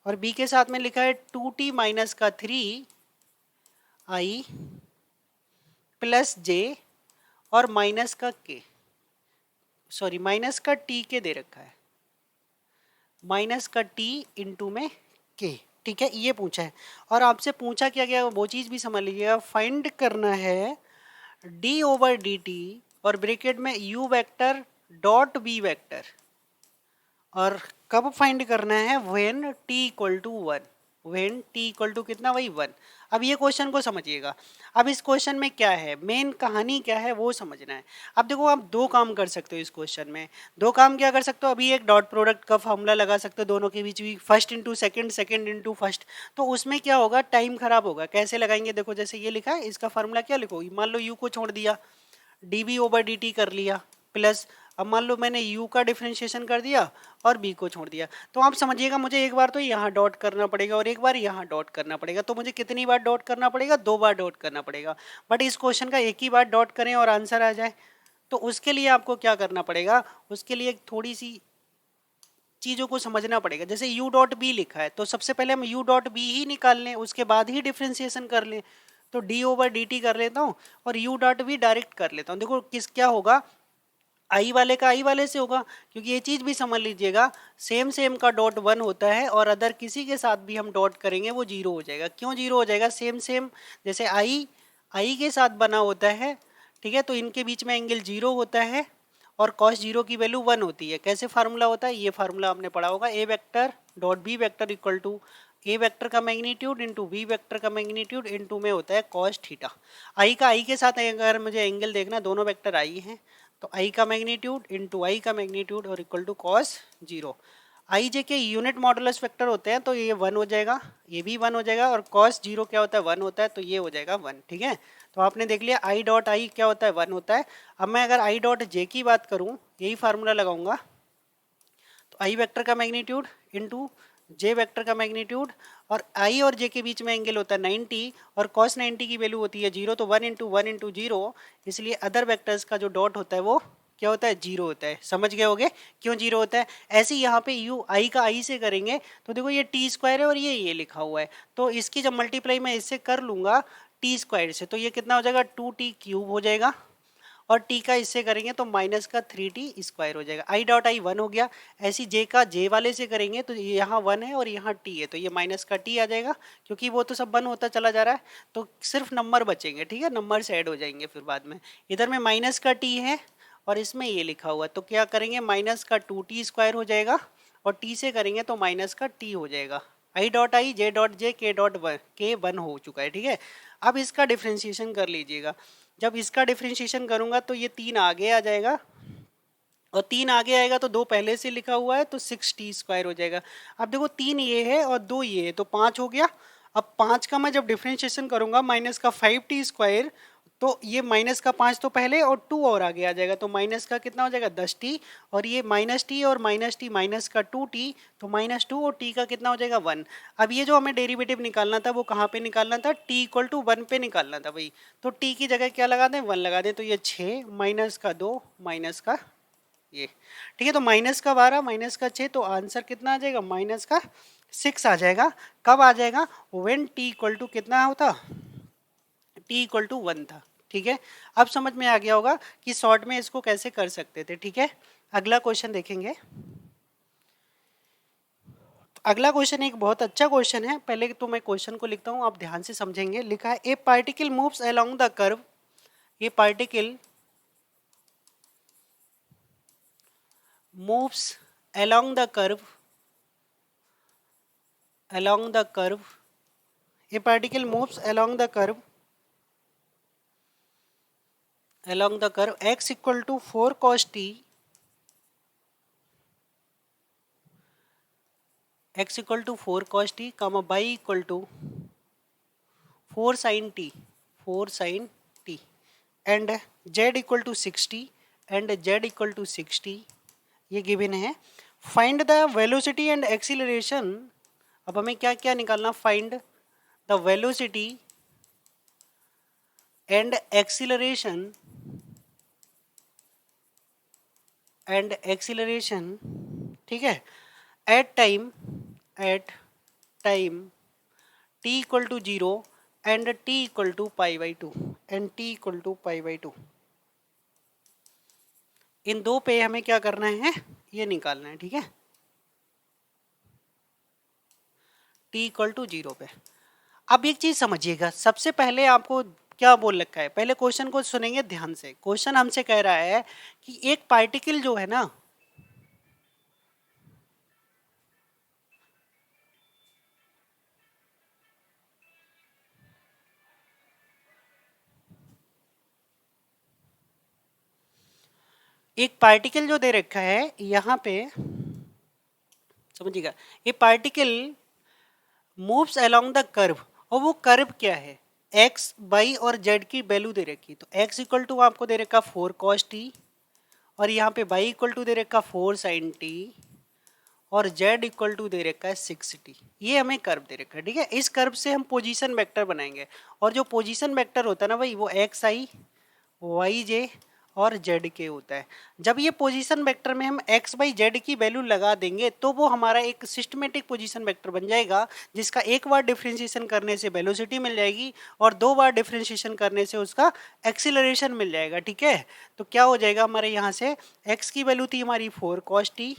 और b के साथ में लिखा है 2t माइनस का 3i प्लस j और माइनस का k, सॉरी माइनस का t के दे रखा है, माइनस का t इंटू में k। ठीक है, ये पूछा है। और आपसे पूछा क्या गया वो चीज़ भी समझ लीजिएगा। फाइंड करना है d ओवर dt और ब्रैकेट में u vector dot b vector, और कब फाइंड करना है, when t equal to 1, when t equal to कितना भाई 1। अब ये क्वेश्चन को समझिएगा। अब इस क्वेश्चन में क्या है, मेन कहानी क्या है वो समझना है। अब देखो आप दो काम कर सकते हो इस क्वेश्चन में, दो काम क्या कर सकते हो, अभी एक डॉट प्रोडक्ट का फॉर्मूला लगा सकते हो दोनों के बीच भी, first into second, second into first. तो उसमें क्या होगा, टाइम खराब होगा। कैसे लगाएंगे, देखो जैसे ये लिखा है, इसका फॉर्मूला क्या लिखोगे, मान लो u को छोड़ दिया, dv ओवर dt कर लिया, प्लस अब मान लो मैंने u का डिफरेंशिएशन कर दिया और b को छोड़ दिया। तो आप समझिएगा मुझे एक बार तो यहाँ डॉट करना पड़ेगा और एक बार यहाँ डॉट करना पड़ेगा। तो मुझे कितनी बार डॉट करना पड़ेगा, 2 बार डॉट करना पड़ेगा। बट इस क्वेश्चन का एक ही बार डॉट करें और आंसर आ जाए, तो उसके लिए आपको क्या करना पड़ेगा, उसके लिए थोड़ी सी चीज़ों को समझना पड़ेगा। जैसे u डॉट बी लिखा है तो सबसे पहले हम u डॉट बी ही निकाल लें, उसके बाद ही डिफ्रेंशिएशन कर लें। तो d ओवर डी टी कर लेता हूँ और u डॉट बी डायरेक्ट कर लेता हूँ। देखो किस क्या होगा, आई वाले का आई वाले से होगा, क्योंकि ये चीज़ भी समझ लीजिएगा, सेम सेम का डॉट 1 होता है और अदर किसी के साथ भी हम डॉट करेंगे वो 0 हो जाएगा। क्यों 0 हो जाएगा, सेम सेम जैसे आई के साथ बना होता है, ठीक है, तो इनके बीच में एंगल 0 होता है और कॉस 0 की वैल्यू 1 होती है। कैसे फार्मूला होता है, ये फार्मूला आपने पढ़ा होगा, A vector dot B vector equal to A vector का मैग्नीट्यूड इंटू बी वेक्टर का मैग्नीट्यूड इंटू में होता है कॉस थीटा। आई का आई के साथ अगर मुझे एंगल देखना, दोनों वेक्टर आई हैं, तो आई का मैग्नीट्यूड इंटू आई का मैग्नीट्यूड और इक्वल टू कॉस 0। आई जे के यूनिट मॉडुलस वेक्टर होते हैं, तो ये 1 हो जाएगा, ये भी 1 हो जाएगा, और कॉस जीरो क्या होता है 1 होता है, तो ये हो जाएगा 1। ठीक है, तो आपने देख लिया आई डॉट आई क्या होता है 1 होता है। अब मैं अगर आई डॉट जे की बात करूँ, यही फार्मूला लगाऊंगा, तो आई वेक्टर का मैग्नीट्यूड इंटू जे वेक्टर का मैग्नीट्यूड, और आई और जे के बीच में एंगल होता है 90, और cos 90 की वैल्यू होती है 0, तो 1 इंटू 0, इसलिए अदर वेक्टर्स का जो डॉट होता है वो क्या होता है 0 होता है। समझ गए होगे क्यों 0 होता है। ऐसे ही यहाँ पे यू आई का आई से करेंगे तो देखो ये टी स्क्वायर है और ये लिखा हुआ है, तो इसकी जब मल्टीप्लाई मैं इससे कर लूँगा टी स्क्वायर से, तो ये कितना हो जाएगा 2t³ हो जाएगा, और टी का इससे करेंगे तो माइनस का 3t स्क्वायर हो जाएगा। आई डॉट आई 1 हो गया। ऐसी जे का जे वाले से करेंगे तो यहाँ 1 है और यहाँ टी है, तो ये माइनस का टी आ जाएगा, क्योंकि वो तो सब 1 होता चला जा रहा है, तो सिर्फ नंबर बचेंगे। ठीक है, नंबर से ऐड हो जाएंगे फिर बाद में। इधर में माइनस का टी है और इसमें ये लिखा हुआ, तो क्या करेंगे माइनस का 2t स्क्वायर हो जाएगा, और टी से करेंगे तो माइनस का टी हो जाएगा। I dot I J dot J के डॉट वन के 1 हो चुका है। ठीक है, अब इसका डिफ्रेंशिएशन कर लीजिएगा। जब इसका डिफ्रेंशिएशन करूंगा तो ये 3 आगे आ जाएगा, और 3 आगे आएगा तो 2 पहले से लिखा हुआ है, तो 6t स्क्वायर हो जाएगा। अब देखो 3 ये है और 2 ये है, तो 5 हो गया। अब 5 का मैं जब डिफ्रेंशिएशन करूंगा माइनस का 5t स्क्वायर, तो ये माइनस का 5 तो पहले और 2 और आगे आ जाएगा, तो माइनस का कितना हो जाएगा 10t, और ये माइनस टी और माइनस टी माइनस का 2t, तो -2 और t का कितना हो जाएगा 1। अब ये जो हमें डेरिवेटिव निकालना था वो कहाँ पे निकालना था, t इक्वल टू 1 पे निकालना था भाई, तो t की जगह क्या लगा दें 1 लगा दें, तो ये 6 माइनस का 2 माइनस का ये। ठीक है, तो माइनस का 12 माइनस का 6, तो आंसर कितना आ जाएगा माइनस का 6 आ जाएगा। कब आ जाएगा, व्हेन t इक्वल टू कितना होता, t इक्वल टू 1 था। ठीक है, अब समझ में आ गया होगा कि शॉर्ट में इसको कैसे कर सकते थे। ठीक है, अगला क्वेश्चन देखेंगे। अगला क्वेश्चन एक बहुत अच्छा क्वेश्चन है, पहले तो मैं क्वेश्चन को लिखता हूं, आप ध्यान से समझेंगे। लिखा है ए particle moves along the curve, A particle moves along the curve, along the curve, a particle moves along the curve, along the curve x equal to 4 cos t, x equal to 4 cos t, comma y equal to 4 sin t, 4 sin t, and z equal to 60 and z equal to 60, ये given है। Find the velocity and acceleration, अब हमें क्या क्या निकालना, find the velocity and acceleration, ठीक है, at time t equal to 0 and t equal to π/2 and t equal to π/2। इन दो पे हमें क्या करना है, ये निकालना है। ठीक है, t इक्वल टू 0 पे। अब एक चीज समझिएगा, सबसे पहले आपको क्या बोल रखा है, पहले क्वेश्चन को सुनेंगे ध्यान से। क्वेश्चन हमसे कह रहा है कि एक पार्टिकल जो है ना, एक पार्टिकल जो दे रखा है यहाँ पे, समझिएगा, ये particle moves along the curve, और वो कर्व क्या है, x y और z की वैल्यू दे रखी, तो x इक्वल टू आपको दे रखा 4 cos t, और यहाँ पे y इक्वल टू दे रखा 4 sin t, और z इक्वल टू दे रखा है 6t। ये हमें कर्व दे रखा है। ठीक है, इस कर्व से हम पोजीशन वेक्टर बनाएंगे, और जो पोजीशन वेक्टर होता है ना भाई, वो एक्स आई वाई जे और z के होता है। जब ये पोजीशन वेक्टर में हम x बाई जेड की वैल्यू लगा देंगे तो वो हमारा एक सिस्टमेटिक पोजीशन वेक्टर बन जाएगा, जिसका एक बार डिफरेंशिएशन करने से वेलोसिटी मिल जाएगी और 2 बार डिफरेंशिएशन करने से उसका एक्सीलरेशन मिल जाएगा। ठीक है, तो क्या हो जाएगा हमारे यहाँ से, x की वैल्यू थी हमारी 4 cos t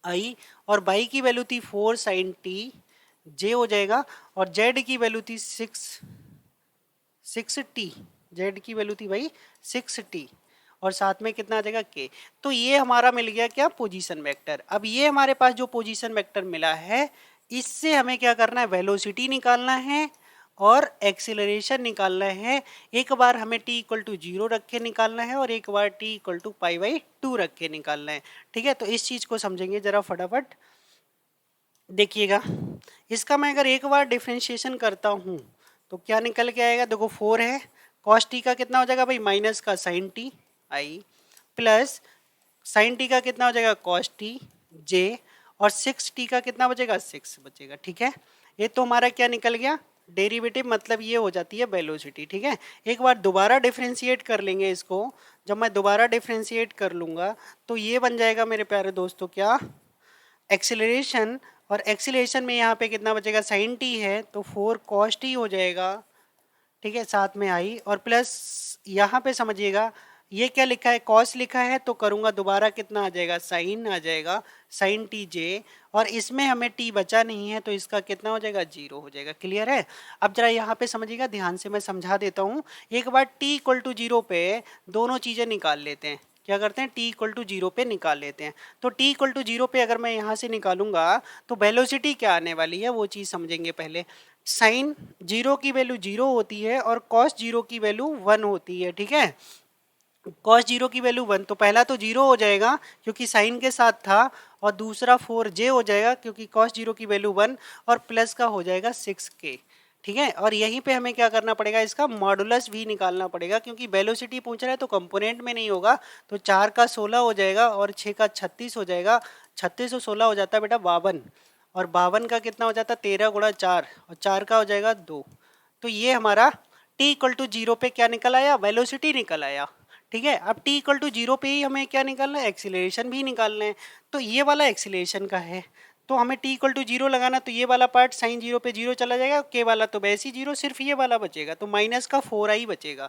आई, और y की वैल्यू थी 4 sin t j हो जाएगा, और z की वैल्यू थी 6t, z की वैल्यू थी भाई 6t, और साथ में कितना आ जाएगा k। तो ये हमारा मिल गया क्या, पोजीशन वेक्टर। अब ये हमारे पास जो पोजीशन वेक्टर मिला है, इससे हमें क्या करना है, वेलोसिटी निकालना है, और एक्सीलरेशन निकालना है। एक बार हमें t इक्वल टू 0 रख के निकालना है और एक बार t equal to pi by 2 रख के निकालना है। ठीक है, तो इस चीज़ को समझेंगे जरा फटाफट। देखिएगा, इसका मैं अगर एक बार डिफ्रेंशिएशन करता हूँ तो क्या निकल के आएगा, देखो 4 है, कॉस टी का कितना हो जाएगा भाई, माइनस का sine T I, plus sine T का कितना हो जाएगा, कॉस टी जे, और 6t का कितना बचेगा, 6 बचेगा। ठीक है, ये तो हमारा क्या निकल गया, डेरिवेटिव, मतलब ये हो जाती है वेलोसिटी। ठीक है, एक बार दोबारा डिफ्रेंशिएट कर लेंगे इसको। जब मैं दोबारा डिफ्रेंशिएट कर लूँगा तो ये बन जाएगा मेरे प्यारे दोस्तों क्या, एक्सीलरेशन। और एक्सीलरेशन में यहाँ पे कितना बचेगा, साइन टी है तो 4 कॉस टी हो जाएगा। ठीक है, साथ में आई, और प्लस यहाँ पे समझिएगा ये क्या लिखा है, कॉस लिखा है, तो करूँगा दोबारा कितना आ जाएगा, साइन आ जाएगा, साइन टी जे, और इसमें हमें टी बचा नहीं है तो इसका कितना हो जाएगा, 0 हो जाएगा। क्लियर है। अब जरा यहाँ पे समझिएगा, ध्यान से मैं समझा देता हूँ। एक बार टी इक्वल टू 0 पे दोनों चीज़ें निकाल लेते हैं। क्या करते हैं, t इक्वल टू 0 पे निकाल लेते हैं। तो t इक्वल टू 0 पे अगर मैं यहाँ से निकालूंगा तो वेलोसिटी क्या आने वाली है वो चीज़ समझेंगे पहले। साइन 0 की वैल्यू 0 होती है और कॉस 0 की वैल्यू 1 होती है। ठीक है, कॉस 0 की वैल्यू 1, तो पहला तो 0 हो जाएगा क्योंकि साइन के साथ था, और दूसरा 4j हो जाएगा क्योंकि कॉस 0 की वैल्यू 1, और प्लस का हो जाएगा 6k। ठीक है, और यहीं पे हमें क्या करना पड़ेगा, इसका मॉडुलस भी निकालना पड़ेगा क्योंकि वेलोसिटी पूछ रहा है तो कंपोनेंट में नहीं होगा। तो 4 का 16 हो जाएगा और 6 का 36 हो जाएगा। 36 और 16 हो जाता है बेटा 52, और 52 का कितना हो जाता है, 13 गुणा 4, और 4 का हो जाएगा 2। तो ये हमारा t इक्वल टू 0 पे क्या निकल आया, वेलोसिटी निकल आया। ठीक है, अब t इक्वल टू 0 पे ही हमें क्या निकालना है, एक्सीलरेशन भी निकालना है। तो ये वाला एक्सीलरेशन का है, तो हमें t इक्वल टू 0 लगाना, तो ये वाला पार्ट साइन 0 पे 0 चला जाएगा, k वाला तो वैसे ही 0, सिर्फ ये वाला बचेगा, तो माइनस का 4i बचेगा।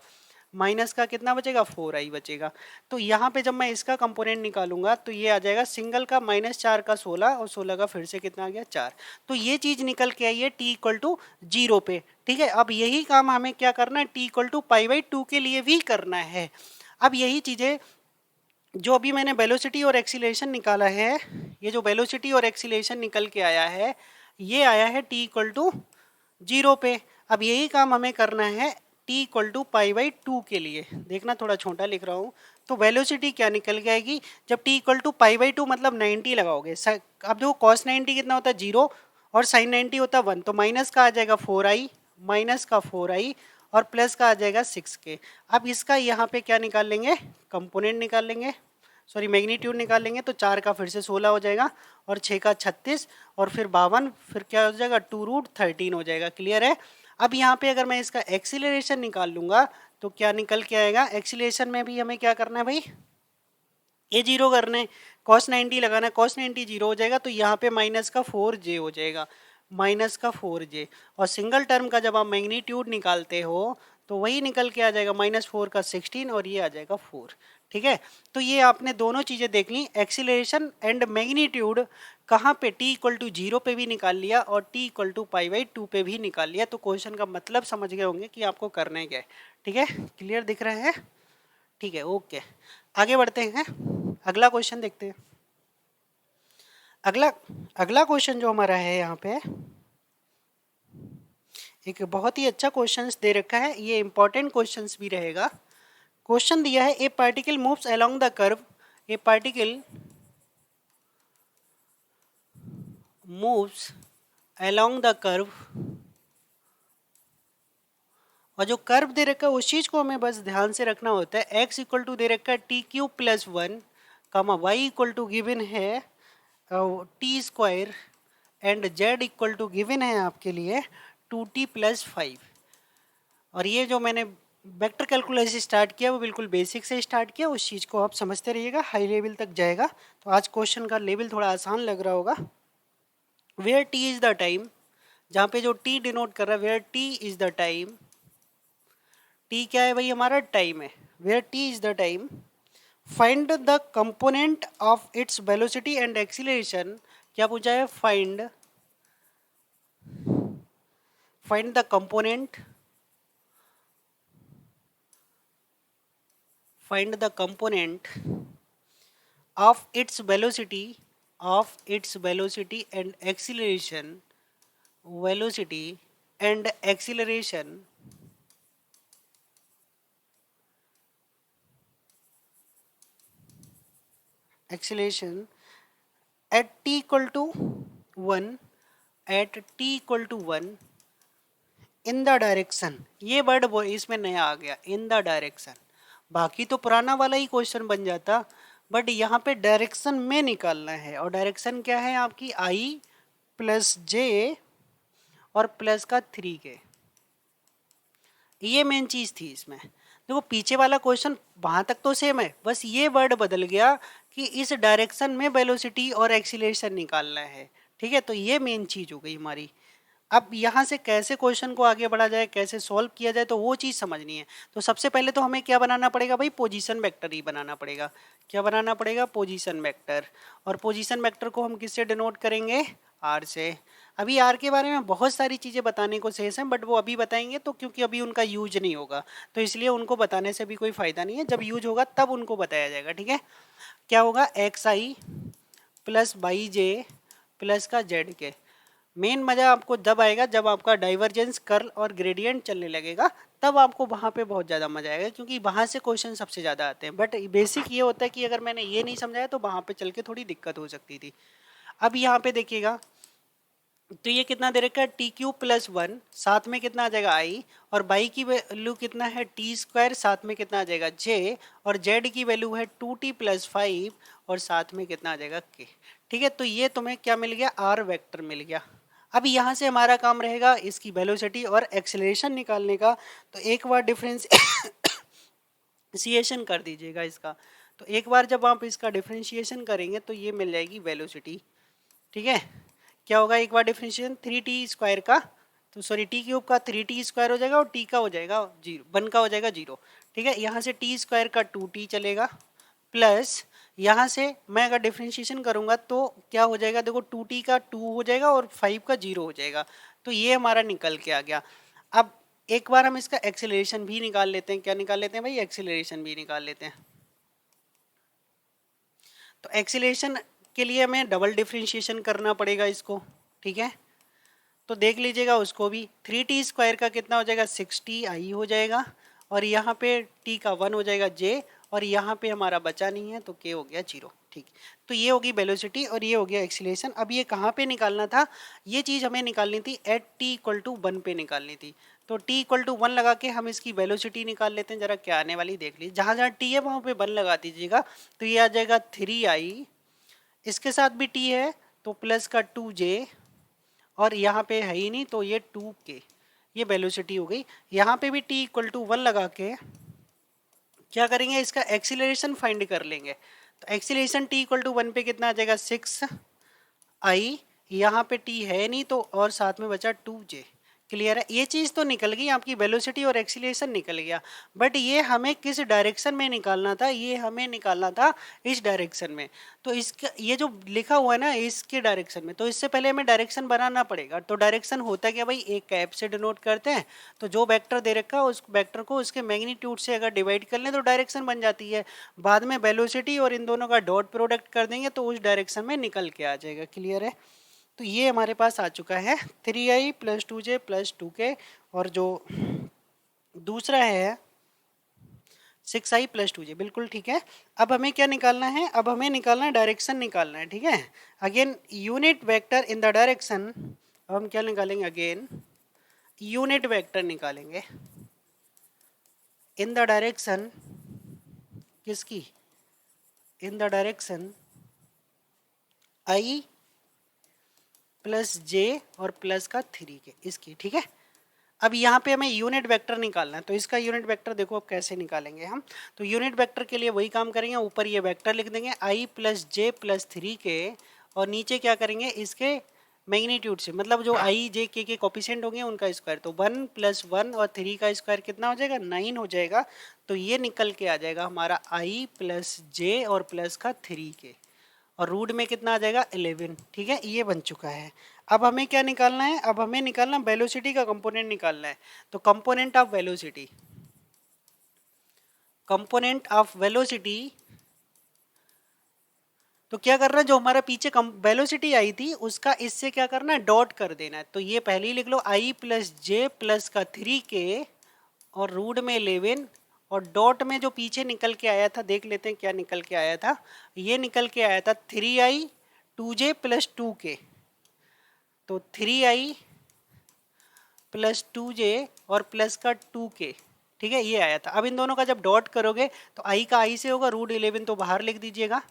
माइनस का कितना बचेगा, 4i बचेगा। तो यहाँ पे जब मैं इसका कंपोनेंट निकालूंगा तो ये आ जाएगा सिंगल का -4 का 16, और 16 का फिर से कितना आ गया, 4। तो ये चीज़ निकल के आई है t इक्वल टू 0 पे। ठीक है, अब यही काम हमें क्या करना है, t equal to pi by 2 के लिए भी करना है। अब यही चीज़ें जो अभी मैंने वेलोसिटी और एक्सीलरेशन निकाला है, ये जो वेलोसिटी और एक्सीलरेशन निकल के आया है, ये आया है t इक्वल टू 0 पे। अब यही काम हमें करना है t equal to pi by 2 के लिए। देखना थोड़ा छोटा लिख रहा हूँ, तो वेलोसिटी क्या निकल के आएगी, जब t equal to pi by 2 मतलब 90 लगाओगे। अब देखो कॉस 90 कितना होता है, 0, और साइन 90 होता है 1, तो माइनस का आ जाएगा 4i, माइनस का 4i, और प्लस का आ जाएगा 6k। अब इसका यहाँ पे क्या निकाल लेंगे, कंपोनेंट निकाल लेंगे, सॉरी मैग्नीट्यूड निकाल लेंगे। तो 4 का फिर से 16 हो जाएगा, और 6 का 36, और फिर 52, फिर क्या हो जाएगा, 2√13 हो जाएगा। क्लियर है। अब यहाँ पे अगर मैं इसका एक्सीलरेशन निकाल लूँगा तो क्या निकल के आएगा, एक्सीलरेशन में भी हमें क्या करना है भाई, ये 0 करना है, कॉस 90 लगाना है, कॉस 90 0 हो जाएगा, तो यहाँ पे माइनस का 4j हो जाएगा, माइनस का 4j। और सिंगल टर्म का जब आप मैग्नीट्यूड निकालते हो तो वही निकल के आ जाएगा, -4 का 16, और ये आ जाएगा 4। ठीक है, तो ये आपने दोनों चीज़ें देख ली, एक्सीलरेशन एंड मैग्नीट्यूड कहाँ पे, t इक्वल टू 0 पे भी निकाल लिया और t equal to pi by 2 पे भी निकाल लिया। तो क्वेश्चन का मतलब समझ गए होंगे कि आपको करना है क्या है। ठीक है, क्लियर दिख रहा है। ठीक है, ओके, आगे बढ़ते हैं, अगला क्वेश्चन देखते हैं। अगला अगला क्वेश्चन जो हमारा है यहाँ पे, एक बहुत ही अच्छा क्वेश्चन दे रखा है, ये इंपॉर्टेंट क्वेश्चन भी रहेगा। क्वेश्चन दिया है, ए particle moves along the curve, A particle moves along the curve, और जो कर्व दे रखा है उस चीज़ को हमें बस ध्यान से रखना होता है। x इक्वल टू दे रखा है t³ + 1, comma y equal to given है t², and z equal to given है आपके लिए 2t + 5। और ये जो मैंने वेक्टर कैलकुलस स्टार्ट किया वो बिल्कुल बेसिक से स्टार्ट किया, उस चीज़ को आप समझते रहिएगा, हाई लेवल तक जाएगा। तो आज क्वेश्चन का लेवल थोड़ा आसान लग रहा होगा। Where t is the time, जहाँ पे जो t डिनोट कर रहा है, where t is the time, t क्या है भाई, हमारा टाइम है, where t is the time, find the component of its velocity and acceleration. क्या पूछा है, फाइंड द कंपोनेंट, find the component of its velocity and acceleration, velocity and acceleration at t equal to 1 at t equal to 1 in the direction, ये word वो इसमें नया आ गया, in the direction. बाकी तो पुराना वाला ही क्वेश्चन बन जाता, बट यहाँ पे डायरेक्शन में निकालना है। और डायरेक्शन क्या है आपकी, आई प्लस जे और प्लस का 3k, ये मेन चीज थी इसमें। देखो पीछे वाला क्वेश्चन वहां तक तो सेम है, बस ये वर्ड बदल गया कि इस डायरेक्शन में वेलोसिटी और एक्सीलरेशन निकालना है। ठीक है, तो ये मेन चीज हो गई हमारी। अब यहाँ से कैसे क्वेश्चन को आगे बढ़ा जाए, कैसे सॉल्व किया जाए, तो वो चीज़ समझनी है। तो सबसे पहले तो हमें क्या बनाना पड़ेगा भाई, पोजीशन वेक्टर ही बनाना पड़ेगा। क्या बनाना पड़ेगा, पोजीशन वेक्टर। और पोजीशन वेक्टर को हम किससे डिनोट करेंगे, आर से। अभी आर के बारे में बहुत सारी चीज़ें बताने को शेष हैं, बट वो अभी बताएंगे, तो क्योंकि अभी उनका यूज नहीं होगा, तो इसलिए उनको बताने से भी कोई फ़ायदा नहीं है। जब यूज होगा तब उनको बताया जाएगा। ठीक है, क्या होगा, एक्स आई प्लस वाई जे प्लस का जेड के। मेन मजा आपको जब आएगा जब आपका डाइवर्जेंस, कर्ल और ग्रेडियंट चलने लगेगा, तब आपको वहाँ पे बहुत ज़्यादा मजा आएगा, क्योंकि वहाँ से क्वेश्चन सबसे ज़्यादा आते हैं। बट बेसिक ये होता है कि अगर मैंने ये नहीं समझाया तो वहाँ पे चल के थोड़ी दिक्कत हो सकती थी। अब यहाँ पे देखिएगा, तो ये कितना दे रखा है, टी क्यूब प्लस 1, साथ में कितना आ जाएगा आई, और बाई की वैल्यू कितना है टी स्क्वायर, साथ में कितना आ जाएगा जे, और जेड की वैल्यू है 2t प्लस 5, और साथ में कितना आ जाएगा के। ठीक है, तो ये तुम्हें क्या मिल गया, आर वेक्टर मिल गया। अब यहाँ से हमारा काम रहेगा इसकी वेलोसिटी और एक्सेलरेशन निकालने का। तो एक बार डिफरेंशिएशन कर दीजिएगा इसका। तो एक बार जब आप इसका डिफरेंशिएशन करेंगे तो ये मिल जाएगी वेलोसिटी। ठीक है, क्या होगा, एक बार डिफरेंशिएशन 3t स्क्वायर का, तो सॉरी टी क्यूब का 3t स्क्वायर हो जाएगा, और टी का हो जाएगा 0, 1 का हो जाएगा 0। ठीक है, यहाँ से टी स्क्वायर का 2t चलेगा, प्लस यहाँ से मैं अगर डिफरेंशिएशन करूँगा तो क्या हो जाएगा, देखो 2t का 2 हो जाएगा और 5 का 0 हो जाएगा। तो ये हमारा निकल के आ गया। अब एक बार हम इसका एक्सेलरेशन भी निकाल लेते हैं। क्या निकाल लेते हैं भाई, एक्सेलरेशन भी निकाल लेते हैं। तो एक्सेलरेशन के लिए हमें डबल डिफरेंशिएशन करना पड़ेगा इसको। ठीक है, तो देख लीजिएगा उसको भी, 3t स्क्वायर का कितना हो जाएगा, 6t आई हो जाएगा, और यहाँ पे t का 1 हो जाएगा j, और यहाँ पे हमारा बचा नहीं है तो k हो गया 0। ठीक, तो ये होगी वेलोसिटी और ये हो गया एक्सीलरेशन। अब ये कहाँ पे निकालना था, ये चीज़ हमें निकालनी थी एट t इक्वल टू 1 पे निकालनी थी। तो t इक्वल टू 1 लगा के हम इसकी वेलोसिटी निकाल लेते हैं। जरा क्या आने वाली देख लीजिए, जहाँ जहाँ t है वहाँ पे 1 लगा दीजिएगा, तो ये आ जाएगा 3i, इसके साथ भी t है तो प्लस का 2j, और यहाँ पे है ही नहीं तो ये 2k, ये वेलोसिटी हो गई। यहाँ पे भी t इक्वल टू 1 लगा के क्या करेंगे, इसका एक्सीलरेशन फाइंड कर लेंगे। तो एक्सीलरेशन t इक्वल टू 1 पे कितना आ जाएगा, 6i, यहाँ पे t है नहीं तो, और साथ में बचा 2j। क्लियर है, ये चीज़ तो निकल गई आपकी, वेलोसिटी और एक्सीलरेशन निकल गया। बट ये हमें किस डायरेक्शन में निकालना था, ये हमें निकालना था इस डायरेक्शन में। तो इसका ये जो लिखा हुआ है ना इसके डायरेक्शन में, तो इससे पहले हमें डायरेक्शन बनाना पड़ेगा। तो डायरेक्शन होता क्या भाई, एक कैप से डिनोट करते हैं। तो जो वेक्टर दे रखा है उस वेक्टर को उसके मैग्नीट्यूड से अगर डिवाइड कर लें तो डायरेक्शन बन जाती है। बाद में वेलोसिटी और इन दोनों का डॉट प्रोडक्ट कर देंगे तो उस डायरेक्शन में निकल के आ जाएगा। क्लियर है, तो ये हमारे पास आ चुका है 3i plus 2j plus 2k, और जो दूसरा है 6i प्लस 2j, बिल्कुल ठीक है। अब हमें क्या निकालना है, अब हमें निकालना है डायरेक्शन निकालना है। ठीक है, again unit vector in the direction. अब हम क्या निकालेंगे, अगेन यूनिट वेक्टर निकालेंगे इन द डायरेक्शन, किसकी, in the direction i plus j और प्लस का 3k, इसकी। ठीक है, अब यहाँ पे हमें यूनिट वेक्टर निकालना है, तो इसका यूनिट वेक्टर देखो अब कैसे निकालेंगे हम। तो यूनिट वेक्टर के लिए वही काम करेंगे, ऊपर ये वेक्टर लिख देंगे i plus J plus 3k, और नीचे क्या करेंगे, इसके मैग्नीट्यूड से, मतलब जो i j k के कोफिशिएंट होंगे उनका स्क्वायर। तो 1 प्लस 1 और 3 का स्क्वायर कितना हो जाएगा, 9 हो जाएगा। तो ये निकल के आ जाएगा हमारा i प्लस जे और प्लस का 3k, और रूट में कितना आ जाएगा, 11। ठीक है, ये बन चुका है। अब हमें क्या निकालना है, अब हमें निकालना वेलोसिटी का कंपोनेंट निकालना है। तो component of velocity, component of velocity तो क्या करना है, जो हमारा पीछे वेलोसिटी आई थी उसका इससे क्या करना है, डॉट कर देना है। तो ये पहले ही लिख लो, आई प्लस जे प्लस का 3k और रूट में 11 और डॉट में जो पीछे निकल के आया था, देख लेते हैं क्या निकल के आया था। ये निकल के आया था 3i 2j प्लस 2k। तो 3i प्लस 2j और प्लस का 2k, ठीक है, ये आया था। अब इन दोनों का जब डॉट करोगे तो i का i से होगा, रूट 11 तो बाहर लिख दीजिएगा।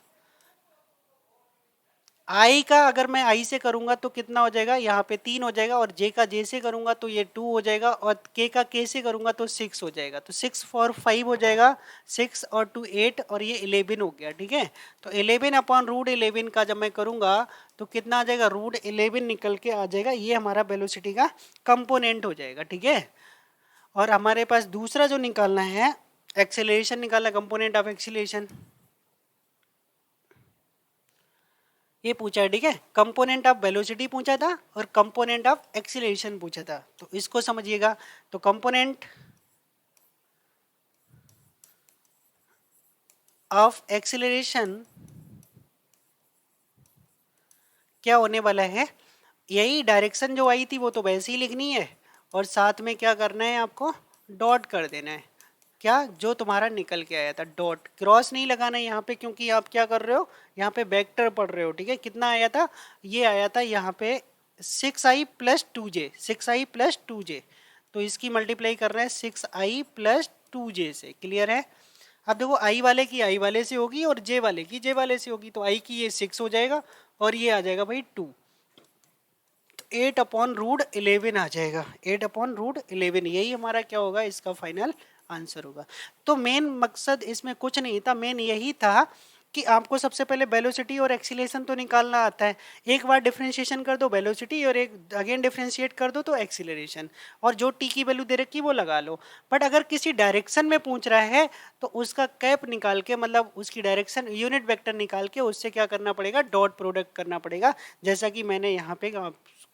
आई का अगर मैं आई से करूंगा तो कितना हो जाएगा, यहाँ पे 3 हो जाएगा, और जे का जे से करूंगा तो ये 2 हो जाएगा, और के का के से करूंगा तो 6 हो जाएगा। तो 6 4 5 हो जाएगा, 6 और 2 8 और ये 11 हो गया, ठीक है। तो 11 अपॉन रूट 11 का जब मैं करूंगा तो कितना आ जाएगा, रूट 11 निकल के आ जाएगा। ये हमारा वेलोसिटी का कंपोनेंट हो जाएगा, ठीक है। और हमारे पास दूसरा जो निकालना है, एक्सेलरेशन निकालना, कंपोनेंट ऑफ एक्सेलरेशन, ये पूछा है, ठीक है। कंपोनेंट ऑफ वेलोसिटी पूछा था और कंपोनेंट ऑफ एक्सीलरेशन पूछा था, तो इसको समझिएगा। तो कंपोनेंट ऑफ एक्सीलरेशन क्या होने वाला है, यही डायरेक्शन जो आई थी वो तो वैसे ही लिखनी है, और साथ में क्या करना है, आपको डॉट कर देना है। क्या, जो तुम्हारा निकल के आया था, डॉट, क्रॉस नहीं लगाना है यहाँ पे, क्योंकि आप क्या कर रहे हो, यहाँ पे वेक्टर पढ़ रहे हो, ठीक है। कितना आया था, ये आया था यहाँ पे 6i plus 2j, 6i plus 2j, तो इसकी मल्टीप्लाई कर रहे हैं 6i प्लस 2j से, क्लियर है। अब देखो आई वाले की आई वाले से होगी और जे वाले की जे वाले से होगी, तो आई की ये 6 हो जाएगा और ये आ जाएगा भाई 2, 8/√11 आ जाएगा, 8/√11, यही हमारा क्या होगा, इसका फाइनल आंसर होगा। तो मेन मकसद इसमें कुछ नहीं था, मेन यही था कि आपको सबसे पहले वेलोसिटी और एक्सीलरेशन तो निकालना आता है। एक बार डिफरेंशिएशन कर दो वेलोसिटी और एक अगेन डिफरेंशिएट कर दो तो एक्सीलरेशन, और जो टी की वैल्यू दे रखी है वो लगा लो। बट अगर किसी डायरेक्शन में पूछ रहा है तो उसका कैप निकाल के, मतलब उसकी डायरेक्शन यूनिट वेक्टर निकाल के उससे क्या करना पड़ेगा, डॉट प्रोडक्ट करना पड़ेगा, जैसा कि मैंने यहाँ पे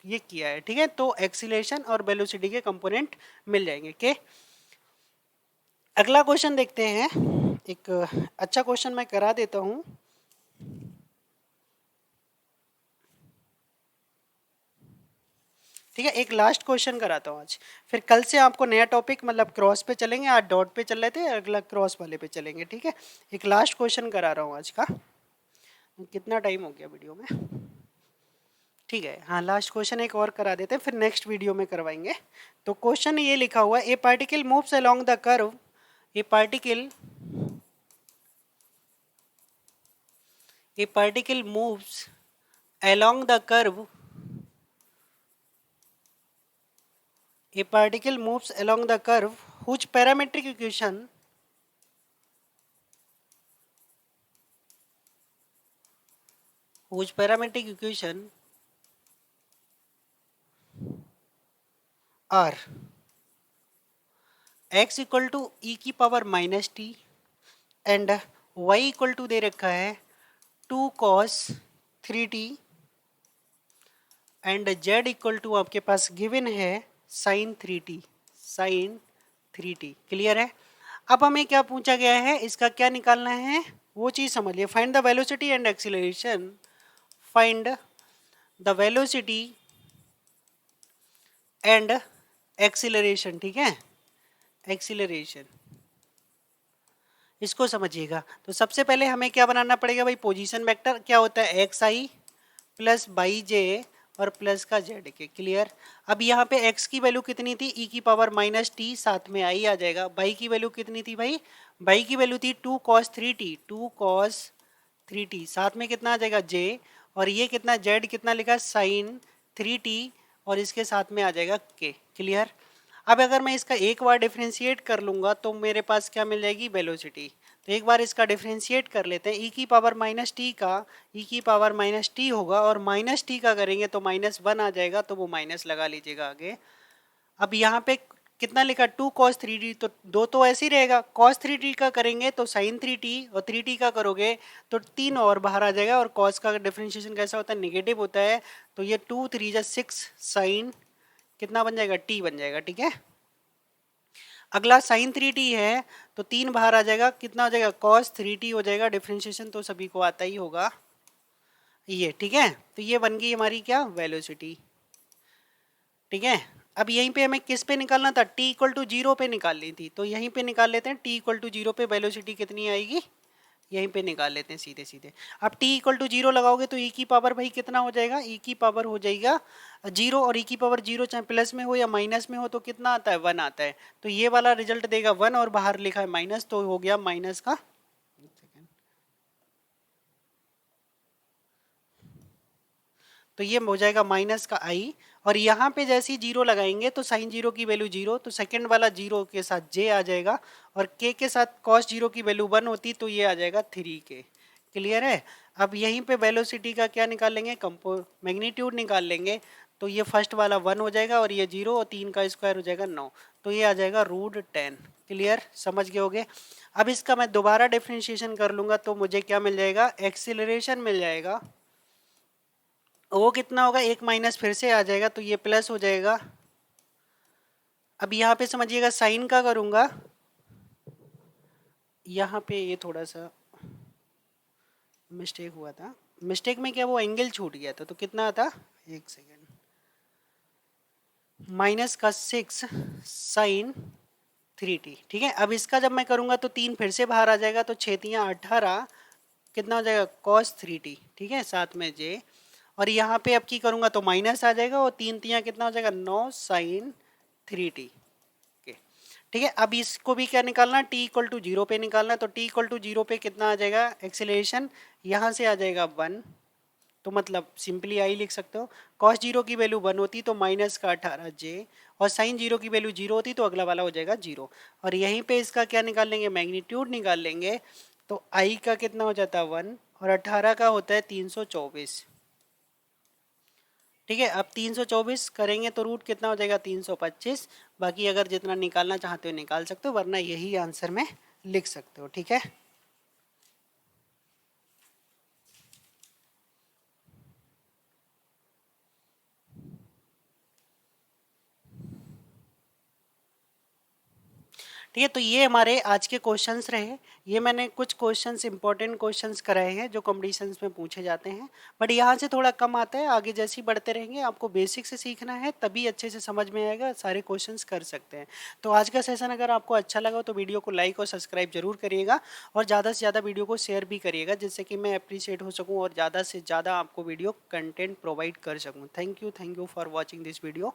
ये किया है, ठीक है। तो एक्सीलरेशन और वेलोसिटी के कंपोनेंट मिल जाएंगे के। अगला क्वेश्चन देखते हैं, एक अच्छा क्वेश्चन मैं करा देता हूं। ठीक है, एक लास्ट क्वेश्चन कराता हूं आज, फिर कल से आपको नया टॉपिक, मतलब क्रॉस पे चलेंगे, आज डॉट पे चल रहे थे, अगला क्रॉस वाले पे चलेंगे, ठीक है। एक लास्ट क्वेश्चन करा रहा हूं आज का, कितना टाइम हो गया वीडियो में, ठीक है। हाँ, लास्ट क्वेश्चन एक और करा देते हैं, फिर नेक्स्ट वीडियो में करवाएंगे। तो क्वेश्चन ये लिखा हुआ है, ए particle moves along the curve, A particle moves along the curve, a particle moves along the curve whose parametric equation are x equal to E की पावर minus T and y equal to दे रखा है 2 cos 3t and z equal to आपके पास given है sin 3t, clear है। अब हमें क्या पूछा गया है, इसका क्या निकालना है वो चीज समझ लिया। Find the velocity and acceleration, find the velocity and acceleration, ठीक है, एक्सीलरेशन, इसको समझिएगा। तो सबसे पहले हमें क्या बनाना पड़ेगा भाई, पोजीशन वेक्टर क्या होता है, एक्स आई प्लस बाई जे और प्लस का जेड के, क्लियर। अब यहाँ पे x की वैल्यू कितनी थी, e की पावर माइनस टी, साथ में i आ जाएगा। बाई की वैल्यू कितनी थी भाई, बाई की वैल्यू थी 2 cos 3t, साथ में कितना आ जाएगा j, और ये कितना z कितना लिखा sin 3t, और इसके साथ में आ जाएगा k, क्लियर। अब अगर मैं इसका एक बार डिफ्रेंशिएट कर लूँगा तो मेरे पास क्या मिल जाएगी, वेलोसिटी। तो एक बार इसका डिफ्रेंशिएट कर लेते हैं, ई की पावर माइनस टी का ई की पावर माइनस टी होगा, और माइनस टी का करेंगे तो -1 आ जाएगा, तो वो माइनस लगा लीजिएगा आगे। अब यहाँ पे कितना लिखा 2 cos 3t, तो दो तो ऐसे ही रहेगा, cos 3t का करेंगे तो sin 3t, और 3t का करोगे तो 3 और बाहर आ जाएगा, और cos का डिफ्रेंशिएशन कैसा होता है, नेगेटिव होता है, तो ये 2 3 6 sin कितना बन जाएगा, t बन जाएगा, ठीक है। अगला sin 3t है तो 3 बाहर आ जाएगा, कितना हो जाएगा cos 3t हो जाएगा, डिफ्रेंशिएशन तो सभी को आता ही होगा, ये ठीक है। तो ये बन गई हमारी क्या, वेलोसिटी। ठीक है। अब यहीं पे हमें किस पे निकालना था, t इक्वल टू जीरो पे निकालनी थी, तो यहीं पे निकाल लेते हैं। t इक्वल टू जीरो पे वेलोसिटी कितनी आएगी, यहीं पे निकाल लेते हैं सीधे सीधे। अब t इक्वल टू जीरो लगाओगे तो e की पावर भाई कितना हो जाएगा, e की पावर हो जाएगा जीरो, और e की पावर जीरो चाहे प्लस में हो या माइनस में हो तो कितना आता है, वन आता है। तो ये वाला रिजल्ट देगा वन, और बाहर लिखा है माइनस, तो हो गया माइनस का, तो ये हो जाएगा माइनस का आई। और यहाँ पे जैसे ही जीरो लगाएंगे तो साइन जीरो की वैल्यू जीरो, तो सेकंड वाला जीरो के साथ जे आ जाएगा, और के साथ कॉस जीरो की वैल्यू वन होती, तो ये आ जाएगा थ्री के। क्लियर है। अब यहीं पे वेलोसिटी का क्या निकाल लेंगे, कंपो मैग्नीट्यूड निकाल लेंगे। तो ये फर्स्ट वाला वन हो जाएगा, और ये जीरो, और तीन का स्क्वायर हो जाएगा नौ, तो ये आ जाएगा रूट टेन। क्लियर, समझ गए होगे। अब इसका मैं दोबारा डिफ्रेंशिएशन कर लूंगा तो मुझे क्या मिल जाएगा, एक्सीलरेशन मिल जाएगा। वो कितना होगा, एक माइनस फिर से आ जाएगा, तो ये प्लस हो जाएगा। अब यहाँ पे समझिएगा साइन का करूंगा, यहाँ पे ये थोड़ा सा मिस्टेक हुआ था। मिस्टेक में क्या, वो एंगल छूट गया था, तो कितना था, एक सेकेंड, माइनस का सिक्स साइन थ्री टी। ठीक है। अब इसका जब मैं करूंगा तो तीन फिर से बाहर आ जाएगा, तो छः तियाँ अठारह, कितना हो जाएगा, कॉस थ्री टी। ठीक है, साथ में जे, और यहाँ पे अब की करूंगा तो माइनस आ जाएगा, और तीन तियाँ कितना हो जाएगा, नौ साइन थ्री टी। ठीक है। अब इसको भी क्या निकालना, t इक्वल टू जीरो पे निकालना, तो t इक्वल टू जीरो पे कितना आ जाएगा, एक्सेलरेशन यहाँ से आ जाएगा वन, तो मतलब सिंपली आई लिख सकते हो। कॉस जीरो की वैल्यू वन होती तो माइनस का अठारह जे, और साइन जीरो की वैल्यू जीरो होती तो अगला वाला हो जाएगा जीरो। और यहीं पे इसका क्या निकाल लेंगे, मैग्नीट्यूड निकाल लेंगे, तो आई का कितना हो जाता है वन, और अठारह का होता है 324। ठीक है। अब 324 करेंगे तो रूट कितना हो जाएगा, 325। बाकी अगर जितना निकालना चाहते हो निकाल सकते हो, वरना यही आंसर में लिख सकते हो। ठीक है। ठीक है। तो ये हमारे आज के क्वेश्चंस रहे। ये मैंने कुछ क्वेश्चंस इंपॉर्टेंट क्वेश्चंस कराए हैं जो कॉम्पिटिशन्स में पूछे जाते हैं, बट यहाँ से थोड़ा कम आता है। आगे जैसे ही बढ़ते रहेंगे आपको बेसिक से सीखना है, तभी अच्छे से समझ में आएगा, सारे क्वेश्चंस कर सकते हैं। तो आज का सेशन अगर आपको अच्छा लगा तो वीडियो को लाइक और सब्सक्राइब जरूर करिएगा, और ज़्यादा से ज़्यादा वीडियो को शेयर भी करिएगा, जिससे कि मैं अप्रिशिएट हो सकूँ और ज़्यादा से ज़्यादा आपको वीडियो कंटेंट प्रोवाइड कर सकूँ। Thank you for watching this video.